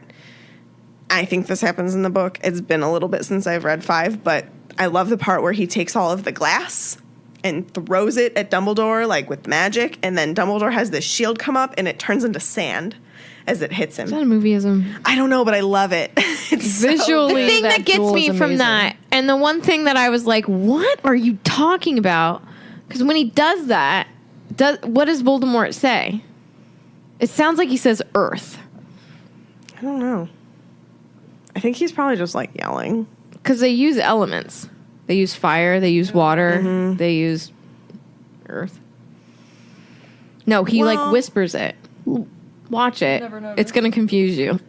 I think this happens in the book. It's been a little bit since I've read 5, but I love the part where he takes all of the glass and throws it at Dumbledore, like with magic, and then Dumbledore has this shield come up and it turns into sand as it hits him. Is that a movieism? I don't know, but I love it. It's so Visually, The thing that gets duel me is from amazing. that, and the one thing that I was like, what are you talking about? Because when he does that, what does Voldemort say? It sounds like he says Earth. I don't know. I think he's probably just like yelling. Because they use elements. They use fire, they use water, they use earth. No, he like Well- whispers it. Watch it. Never. It's going to confuse you.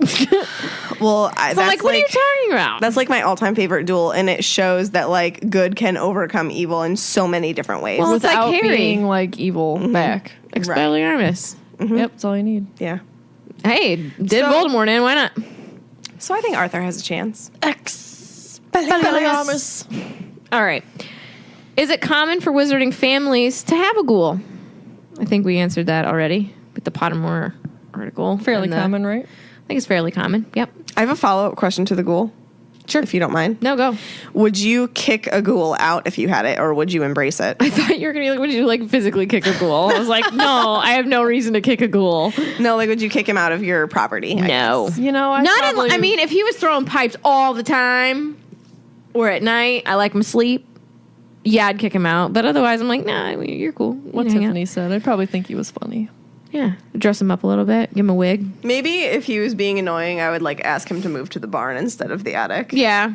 Well, I'm like, what are you talking about? That's like my all-time favorite duel, and it shows that like good can overcome evil in so many different ways. Well, it's like Without Harry. being like evil back. Expelliarmus. Yep, that's all you need. Yeah. Hey, did So- Voldemort in? Why not? So I think Arthur has a chance. Expelliarmus. All right. Is it common for wizarding families to have a ghoul? I think we answered that already with the Pottermore article. Fairly and common, right? I think it's fairly common. Yep. I have a follow-up question to the ghoul. Sure. If you don't mind. No, go. Would you kick a ghoul out if you had it, or would you embrace it? I thought you were going to be like, would you like physically kick a ghoul? I was like, no, I have no reason to kick a ghoul. No, like, would you kick him out of your property? No. You know, I mean, if he was throwing pipes all the time or at night, I like him asleep. Yeah, I'd kick him out. But otherwise, I'm like, nah, I mean, you're cool. You what can hang out. Tiffany said, I'd probably think he was funny. Yeah. Dress him up a little bit. Give him a wig. Maybe if he was being annoying, I would like ask him to move to the barn instead of the attic. Yeah.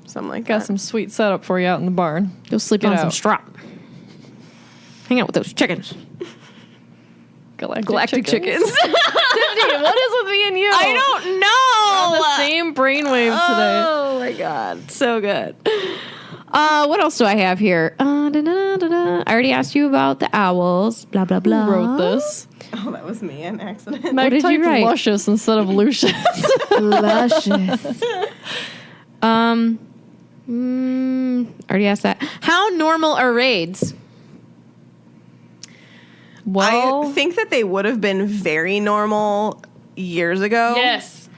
Something like Got that. some sweet setup for you out in the barn. Go sleep Get on some out. straw. Hang out with those chickens. Galactic chickens. Tiffany, what is with me and you? I don't On know. the same brainwave today. Oh my god, so good. What else do I have here? I already asked you about the owls. Blah blah blah. Who wrote this? Oh, that was me, an accident. Meg did you typed write? Luscious instead of Lucius. Luscious. I already asked that. How normal are raids? Well, I think that they would have been very normal years ago. Yes.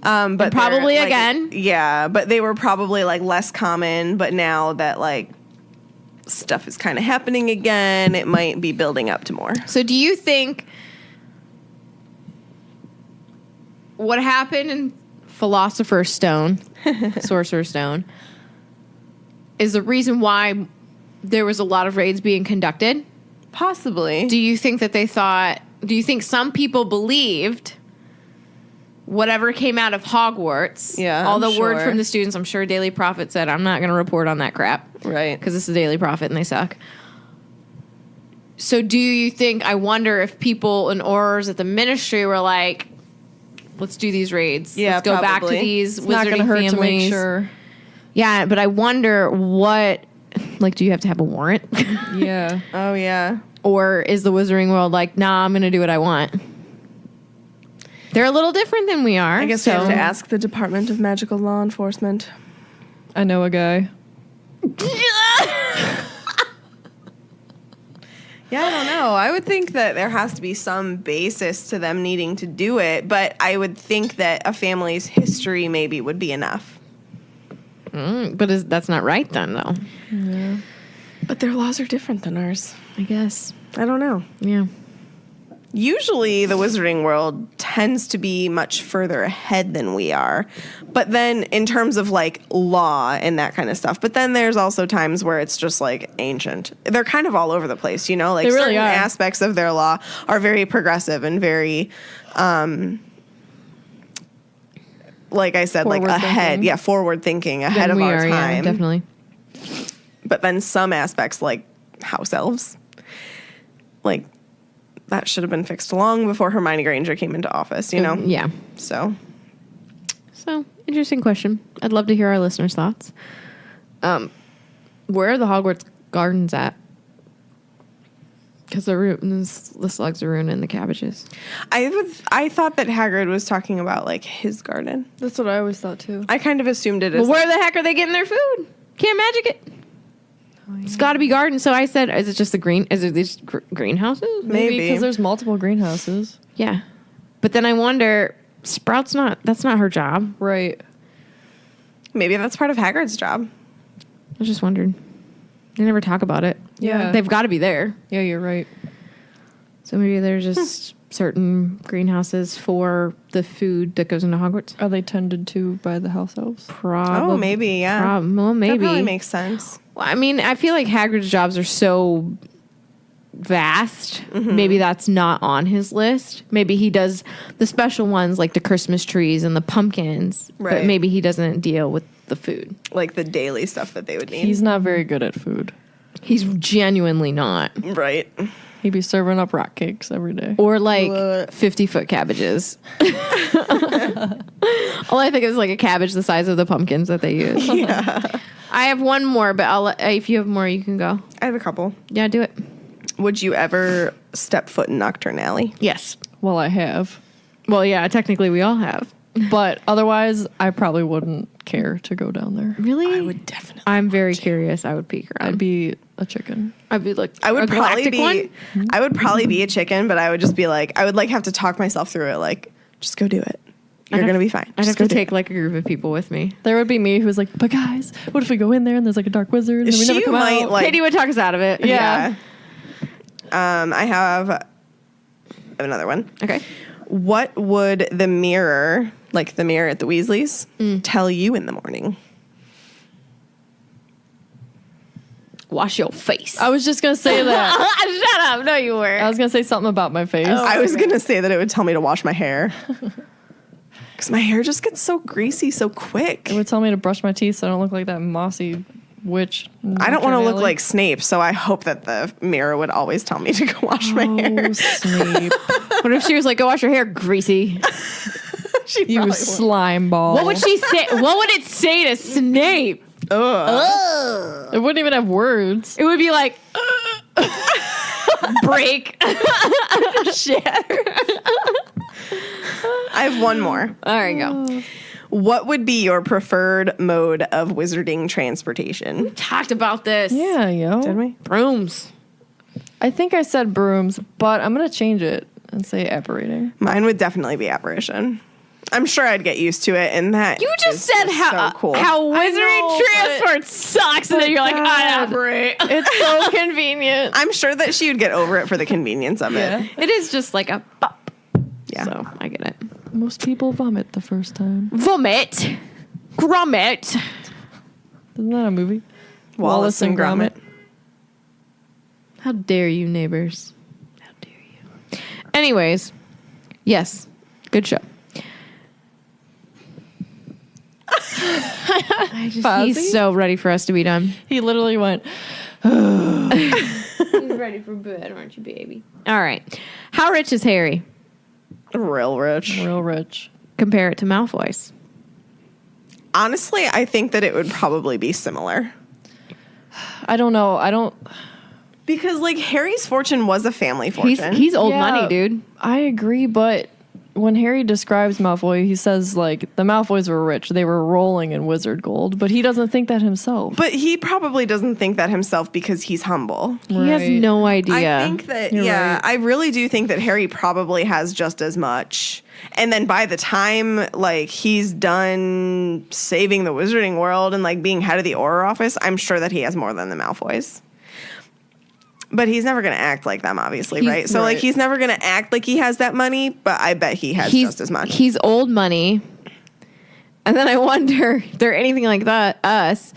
But they're, probably like, again. Yeah, but they were probably like less common. But now that like stuff is kind of happening again, it might be building up to more. So do you think what happened in Philosopher's Stone, Sorcerer's Stone, is the reason why there was a lot of raids being conducted? Possibly. Do you think that they thought, do you think some people believed whatever came out of Hogwarts, Yeah, all the I'm word sure. from the students, I'm sure Daily Prophet said, I'm not going to report on that crap. Right. Because this is Daily Prophet and they suck. So do you think, I wonder if people in Aurors at the ministry were like, let's do these raids. Yeah, let's go back to probably. these it's not going to wizarding hurt families. to make sure. Yeah, but I wonder what, like, do you have to have a warrant? Yeah. Oh yeah. Or is the wizarding world like, nah, I'm going to do what I want? They're a little different than we are. I guess we have to ask the Department of Magical Law Enforcement. I know a guy. Yeah, I don't know. I would think that there has to be some basis to them needing to do it, but I would think that a family's history maybe would be enough. But that's not right then, though. Yeah. But their laws are different than ours. I guess. I don't know. Yeah. Usually the wizarding world tends to be much further ahead than we are. But then in terms of like law and that kind of stuff. But then there's also times where it's just like ancient. They're kind of all over the place, you know? Like They really certain are. aspects of their law are very progressive and very like I said, like Forward ahead. thinking. Yeah, forward thinking, ahead Then of we our are, yeah, time. definitely. But then some aspects like house elves, like that should have been fixed long before Hermione Granger came into office, you know? Yeah. So, So, interesting question. I'd love to hear our listeners' thoughts. Where are the Hogwarts gardens at? Because the slugs are ruining the cabbages. I thought that Hagrid was talking about like his garden. That's what I always thought too. I kind of assumed it as Well, where the heck are they getting their food? Can't magic it. It's got to be gardens. So I said, is it just the green? Is it these greenhouses? Maybe. because there's multiple greenhouses. Yeah. But then I wonder, Sprout's not. That's not her job. Right. maybe that's part of Hagrid's job. I was just wondering. They never talk about it. Yeah. They've got to be there. Yeah, you're right. So maybe there's just certain greenhouses for the food that goes into Hogwarts. Are they tended to by the house elves? Probably. Oh, maybe, yeah. Well, maybe. That probably makes sense. Well, I mean, I feel like Hagrid's jobs are so vast. Maybe that's not on his list. Maybe he does the special ones like the Christmas trees and the pumpkins. But Right. maybe he doesn't deal with the food. Like the daily stuff that they would need. He's not very good at food. He's genuinely not. right. He'd be serving up rock cakes every day. Or like What? 50-foot cabbages. All I think is like a cabbage the size of the pumpkins that they use. Yeah. I have one more, but if you have more, you can go. I have a couple. Yeah, do it. Would you ever step foot in Nocturne Alley? Yes. Well, I have. Well, yeah, technically we all have. But otherwise, I probably wouldn't care to go down there. Really? I would definitely. I'm very curious. I would peek around. I'd be a chicken. I'd be like, I would a probably galactic be. one? I would probably be a chicken, but I would just be like, I would like have to talk myself through it. Like, just go do it. You're going to be fine. I'd Just have go to do take it. like a group of people with me. There would be me who's like, but guys, what if we go in there and there's like a dark wizard and we never She come might, out? like- Katie would talk us out of it. Yeah. I have another one. Okay. What would the mirror, like the mirror at the Weasleys, tell you in the morning? Wash your face. I was just going to say that. Shut up. No, you were. I was going to say something about my face. I was going to say that it would tell me to wash my hair. Because my hair just gets so greasy so quick. It would tell me to brush my teeth so I don't look like that mossy witch. I don't want to look like Snape, so I hope that the mirror would always tell me to go wash my hair. Oh, Snape. What if she was like, go wash your hair, greasy? She You probably slime ball. What would she say? What would it say to Snape? It wouldn't even have words. It would be like, break, shatter. I have one more. There you go. What would be your preferred mode of wizarding transportation? Talked about this. Yeah, yo. Did we? Brooms. I think I said brooms, but I'm going to change it and say apparating. Mine would definitely be apparition. I'm sure I'd get used to it, and that You just is said just how so cool. how wizarding know, transport sucks, and then you're like, I operate. It's so convenient. I'm sure that she would get over it for the convenience of Yeah. it. It is just like a pop. Yeah. So I get it. Most people vomit the first time. Vomit. Grommet. Isn't that a movie? Wallace and Gromit. How dare you, neighbors? How dare you? Anyways, yes, good show. Fozzie? He's so ready for us to be done. He literally went, He's ready for bed, aren't you, baby? All right. How rich is Harry? Real rich. real rich. Compare it to Malfoy's. Honestly, I think that it would probably be similar. I don't know. Because, like, Harry's fortune was a family fortune. He's old Yeah. money, dude. I agree, but when Harry describes Malfoy, he says, like, the Malfoys were rich. They were rolling in wizard gold, but he doesn't think that himself. But he probably doesn't think that himself because he's humble. He has Right. no idea. I think that, You're yeah, right. I really do think that Harry probably has just as much. And then by the time, like, he's done saving the wizarding world and, like, being head of the Auror office, I'm sure that he has more than the Malfoys. But he's never going to act like them, obviously, He's- right? So, like, right. he's never going to act like he has that money, but I bet he has just as much. He's old money. And then I wonder if they're anything like that, us,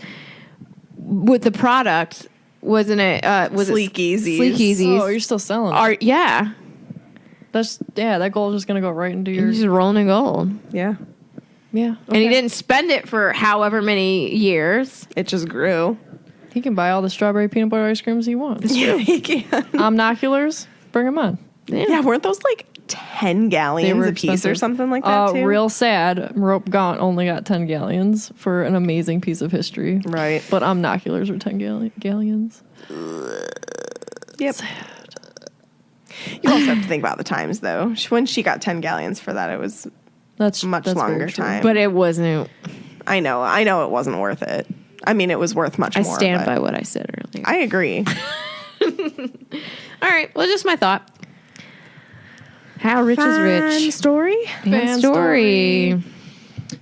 with the product, wasn't it, was Sleek it Easies. Sleek Easies. Oh, you're still selling it. Are, yeah. That gold is just going to go right into your... He's just rolling in gold. Yeah. Yeah. And he didn't spend it for however many years. It just grew. He can buy all the strawberry peanut butter ice creams he wants. Yeah, he can. Omnoculars, bring them on. Yeah, weren't those like 10 galleons a piece or expensive. something like that, too? Real sad. Rope Gaunt only got 10 galleons for an amazing piece of history. Right. But Omnoculars are 10 galleons. Yep. You also have to think about the times, though. When she got 10 galleons for that, it was That's much that's very longer true. time. But it wasn't. I know it wasn't worth it. I mean, it was worth much I more. stand but by what I said earlier. I agree. All right. Well, just my thought. How rich is rich? Story? Fan story.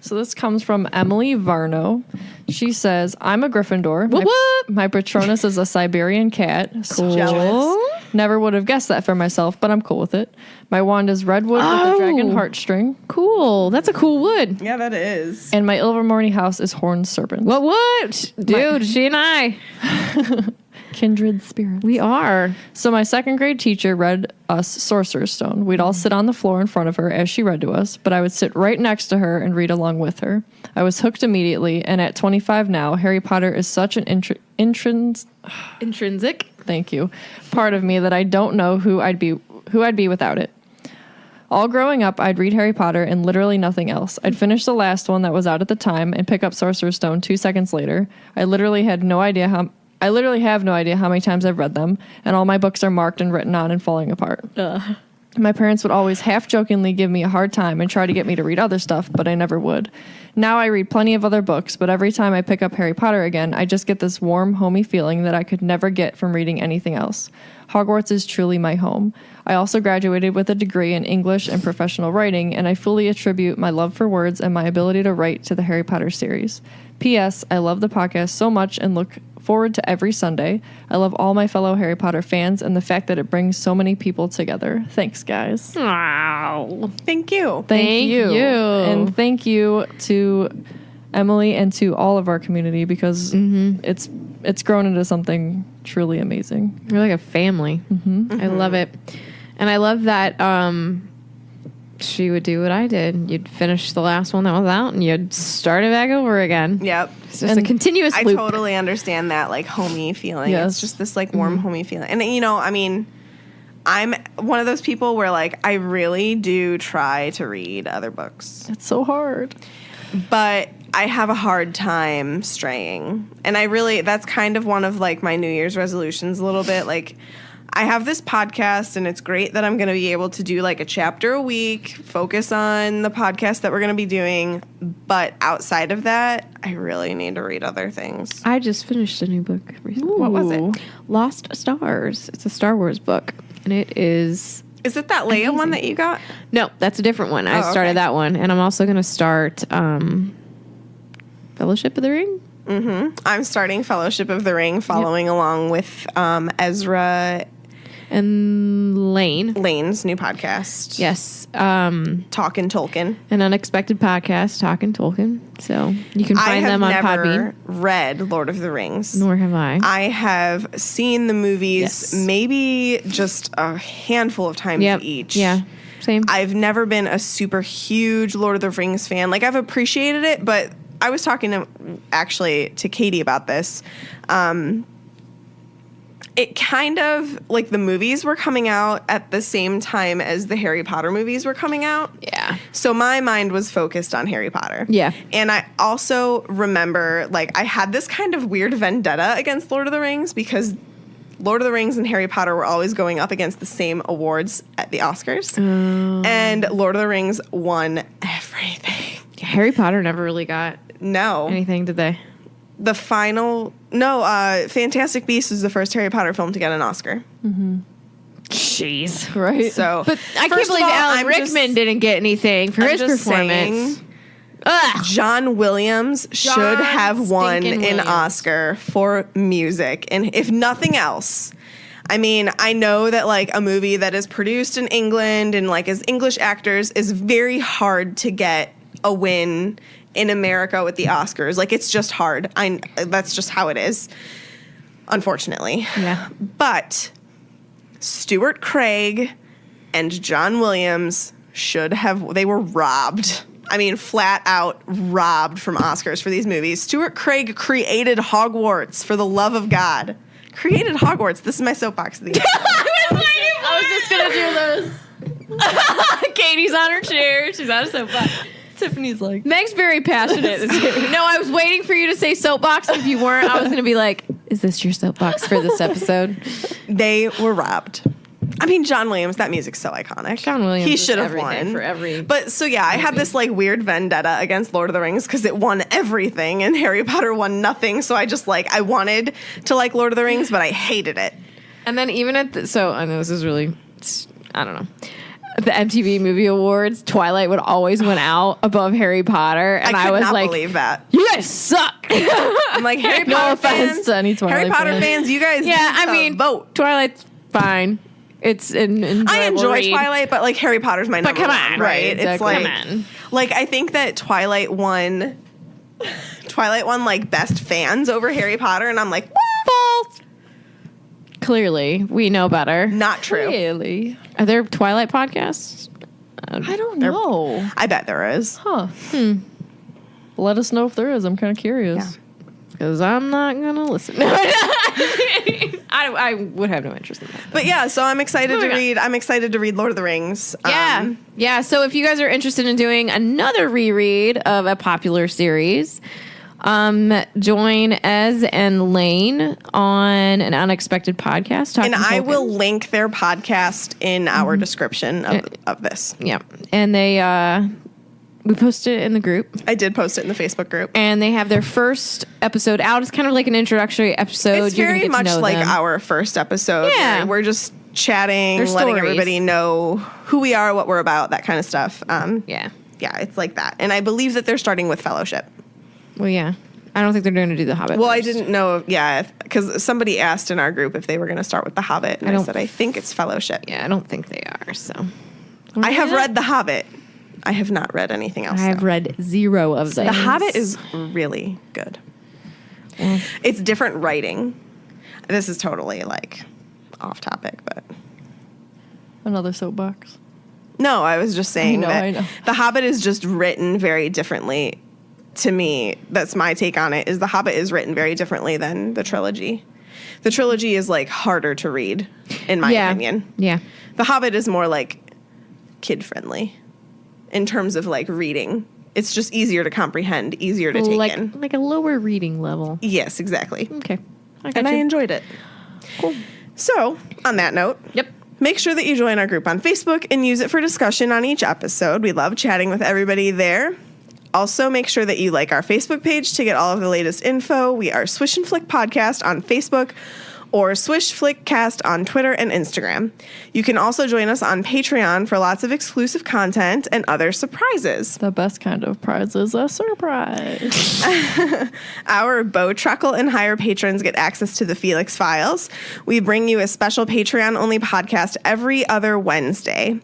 So this comes from Emily Varno. She says, I'm a Gryffindor. Whoop, whoop. My Patronus is a Siberian cat. Jealous. Never would have guessed that for myself, but I'm cool with it. My wand is redwood with a dragon Oh. heartstring. Cool. That's a cool wood. Yeah, that is. And my Ilvermorny house is horned serpent. What? Dude, she and I. Kindred spirits. We are. So my second grade teacher read us Sorcerer's Stone. We'd all sit on the floor in front of her as she read to us, but I would sit right next to her and read along with her. I was hooked immediately, and at 25 now, Harry Potter is such an Intrinsic. thank you, part of me that I don't know who I'd be without it. All growing up, I'd read Harry Potter and literally nothing else. I'd finish the last one that was out at the time and pick up Sorcerer's Stone 2 seconds later. I literally have no idea how many times I've read them, and all my books are marked and written on and falling apart. My parents would always half-jokingly give me a hard time and try to get me to read other stuff, but I never would. Now I read plenty of other books, but every time I pick up Harry Potter again, I just get this warm, homey feeling that I could never get from reading anything else. Hogwarts is truly my home. I also graduated with a degree in English and professional writing, and I fully attribute my love for words and my ability to write to the Harry Potter series. P.S. I love the podcast so much and look forward to every Sunday. I love all my fellow Harry Potter fans and the fact that it brings so many people together. Thanks, guys. Wow. Thank you. Thank you. you. And thank you to Emily and to all of our community because it's grown into something truly amazing. You're like a family. I love it. And I love that she would do what I did. You'd finish the last one that was out and you'd start it back over again. Yep. It's just a continuous I loop. totally understand that, like, homey feeling. Yes. It's just this, like, warm, homey feeling. And, you know, I mean, I'm one of those people where, like, I really do try to read other books. It's so hard. But I have a hard time straying. And that's kind of one of, like, my New Year's resolutions a little bit. Like, I have this podcast, and it's great that I'm going to be able to do, like, a chapter a week, focus on the podcast that we're going to be doing. But outside of that, I really need to read other things. I just finished a new book recently. What was it? Lost Stars. It's a Star Wars book. And it is... Is it that Leia one that you got? No, that's a different one. I started okay. that one. And I'm also going to start Fellowship of the Ring. I'm starting Fellowship of the Ring, following along with Ezra And Lane's new podcast. Yes. Talkin' Tolkien. An unexpected podcast, Talking Tolkien. So you can find them on I have Podbean. never read Lord of the Rings. Nor have I. I have seen the movies Yes. maybe just a handful of times Yep. each. Yeah. Same. I've never been a super huge Lord of the Rings fan. Like, I've appreciated it, but I was talking to Katie about this. It kind of, like, the movies were coming out at the same time as the Harry Potter movies were coming out. Yeah. So my mind was focused on Harry Potter. Yeah. And I also remember, like, I had this kind of weird vendetta against Lord of the Rings because Lord of the Rings and Harry Potter were always going up against the same awards at the Oscars. And Lord of the Rings won everything. Harry Potter never really got No. anything, did they? Fantastic Beasts is the first Harry Potter film to get an Oscar. Jeez. Right. So, But I can't first of believe all, Alan I'm Rickman just- didn't get anything for I'm his just performance. saying, Ugh. John Williams should have won stinking an Williams. Oscar for music. And if nothing else, I mean, I know that, like, a movie that is produced in England and, like, as English actors is very hard to get a win in America with the Oscars. Like, it's just hard. That's just how it is, unfortunately. Yeah. But Stuart Craig and John Williams they were robbed. I mean, flat out robbed from Oscars for these movies. Stuart Craig created Hogwarts, for the love of God. Created Hogwarts. This is my soapbox of the year. I was just going to do those. Katie's on her chair. She's on a soapbox. Tiffany's like, Meg's very passionate this year. No, I was waiting for you to say soapbox. If you weren't, I was going to be like, is this your soapbox for this episode? They were robbed. I mean, John Williams, that music's so iconic. John Williams He is should have everything won. for every But so yeah, I had this like weird vendetta against Lord of the Rings because it won everything and Harry Potter won nothing. So I just I wanted to like Lord of the Rings, but I hated it. And then even at I know this is really, I don't know. The MTV Movie Awards, Twilight would always win out above Harry Potter, and I could was not like, believe that. "You guys suck." I'm like, Harry No Potter offense fans, to any Twilight Harry Potter fans. fans, you guys Yeah, need I to mean, vote. Twilight's fine. It's an enjoyable I enjoy read. Twilight, but like Harry Potter's my number come one, on, right? exactly. It's like, Come on. like I think that Twilight won like best fans over Harry Potter, and I'm like, False. Clearly, we know better. not true. really? Are there Twilight podcasts? I don't know. I bet there is. Huh. Let us know if there is. I'm kind of curious. Because I'm not gonna listen. I would have no interest in that. But yeah, so I'm excited to Moving on. read. I'm excited to read Lord of the Rings. Yeah. So if you guys are interested in doing another reread of a popular series, Join Ez and Lane on an unexpected podcast. And I will link their podcast in our description of this. Yeah. And we posted it in the group. I did post it in the Facebook group. And they have their first episode out. It's kind of like an introductory episode. It's very much like our first episode. Yeah. We're just chatting, Their letting stories. everybody know who we are, what we're about, that kind of stuff. Yeah. Yeah, it's like that. And I believe that they're starting with Fellowship. Well, yeah. I don't think they're going to do The Hobbit. Well, I first. didn't know, because somebody asked in our group if they were going to start with The Hobbit, and I said, I think it's Fellowship. Yeah, I don't think they are, so. I have read The Hobbit. I have not read anything else. I have read 0 of them. The Hobbit is really good. It's different writing. This is totally, off topic, but... Another soapbox. No, I was just saying I know. The Hobbit is just written very differently. To me, that's my take on it, is The Hobbit is written very differently than the trilogy. The trilogy is, harder to read, in my opinion. Yeah. The Hobbit is more, kid-friendly in terms of, reading. It's just easier to comprehend, easier to take in. Like a lower reading level. Yes, exactly. Okay. And I enjoyed it. Cool. So, on that note... Yep. Make sure that you join our group on Facebook and use it for discussion on each episode. We love chatting with everybody there. Also, make sure that you like our Facebook page to get all of the latest info. We are Swish and Flick Podcast on Facebook or Swish Flick Cast on Twitter and Instagram. You can also join us on Patreon for lots of exclusive content and other surprises. The best kind of prize is a surprise. Our Bow, Truckle, and Higher patrons get access to the Felix Files. We bring you a special Patreon-only podcast every other Wednesday.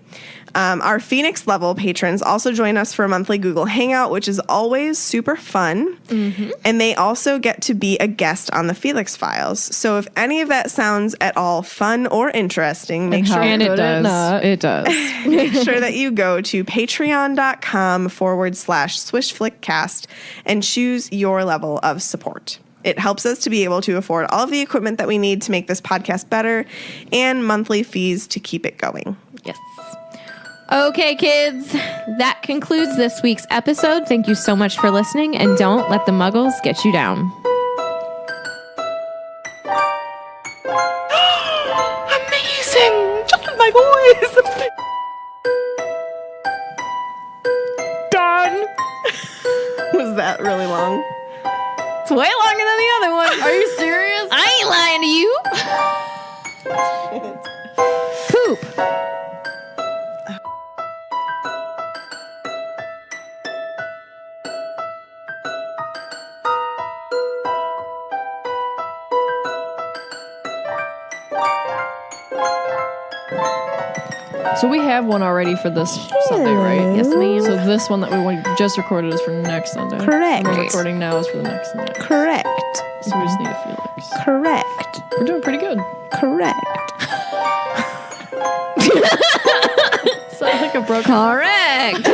Our Phoenix level patrons also join us for a monthly Google Hangout, which is always super fun. Mm-hmm. And they also get to be a guest on the Felix Files. So if any of that sounds at all fun or interesting, make sure And it does. It does. make sure that you go to patreon.com/swishflickcast and choose your level of support. It helps us to be able to afford all of the equipment that we need to make this podcast better and monthly fees to keep it going. Yes. Okay, kids, that concludes this week's episode. Thank you so much for listening, and don't let the muggles get you down. Amazing! Just my voice! Done. Was that really long? It's way longer than the other one. Are you serious? I ain't lying to you. Poop. So we have one already for this Sunday, right? Yes, ma'am. So this one that we just recorded is for next Sunday. Correct. And we're recording now is for the next Sunday. Correct. So we just need a Felix. Correct. We're doing pretty good. Correct. Sounds like a broken. Correct.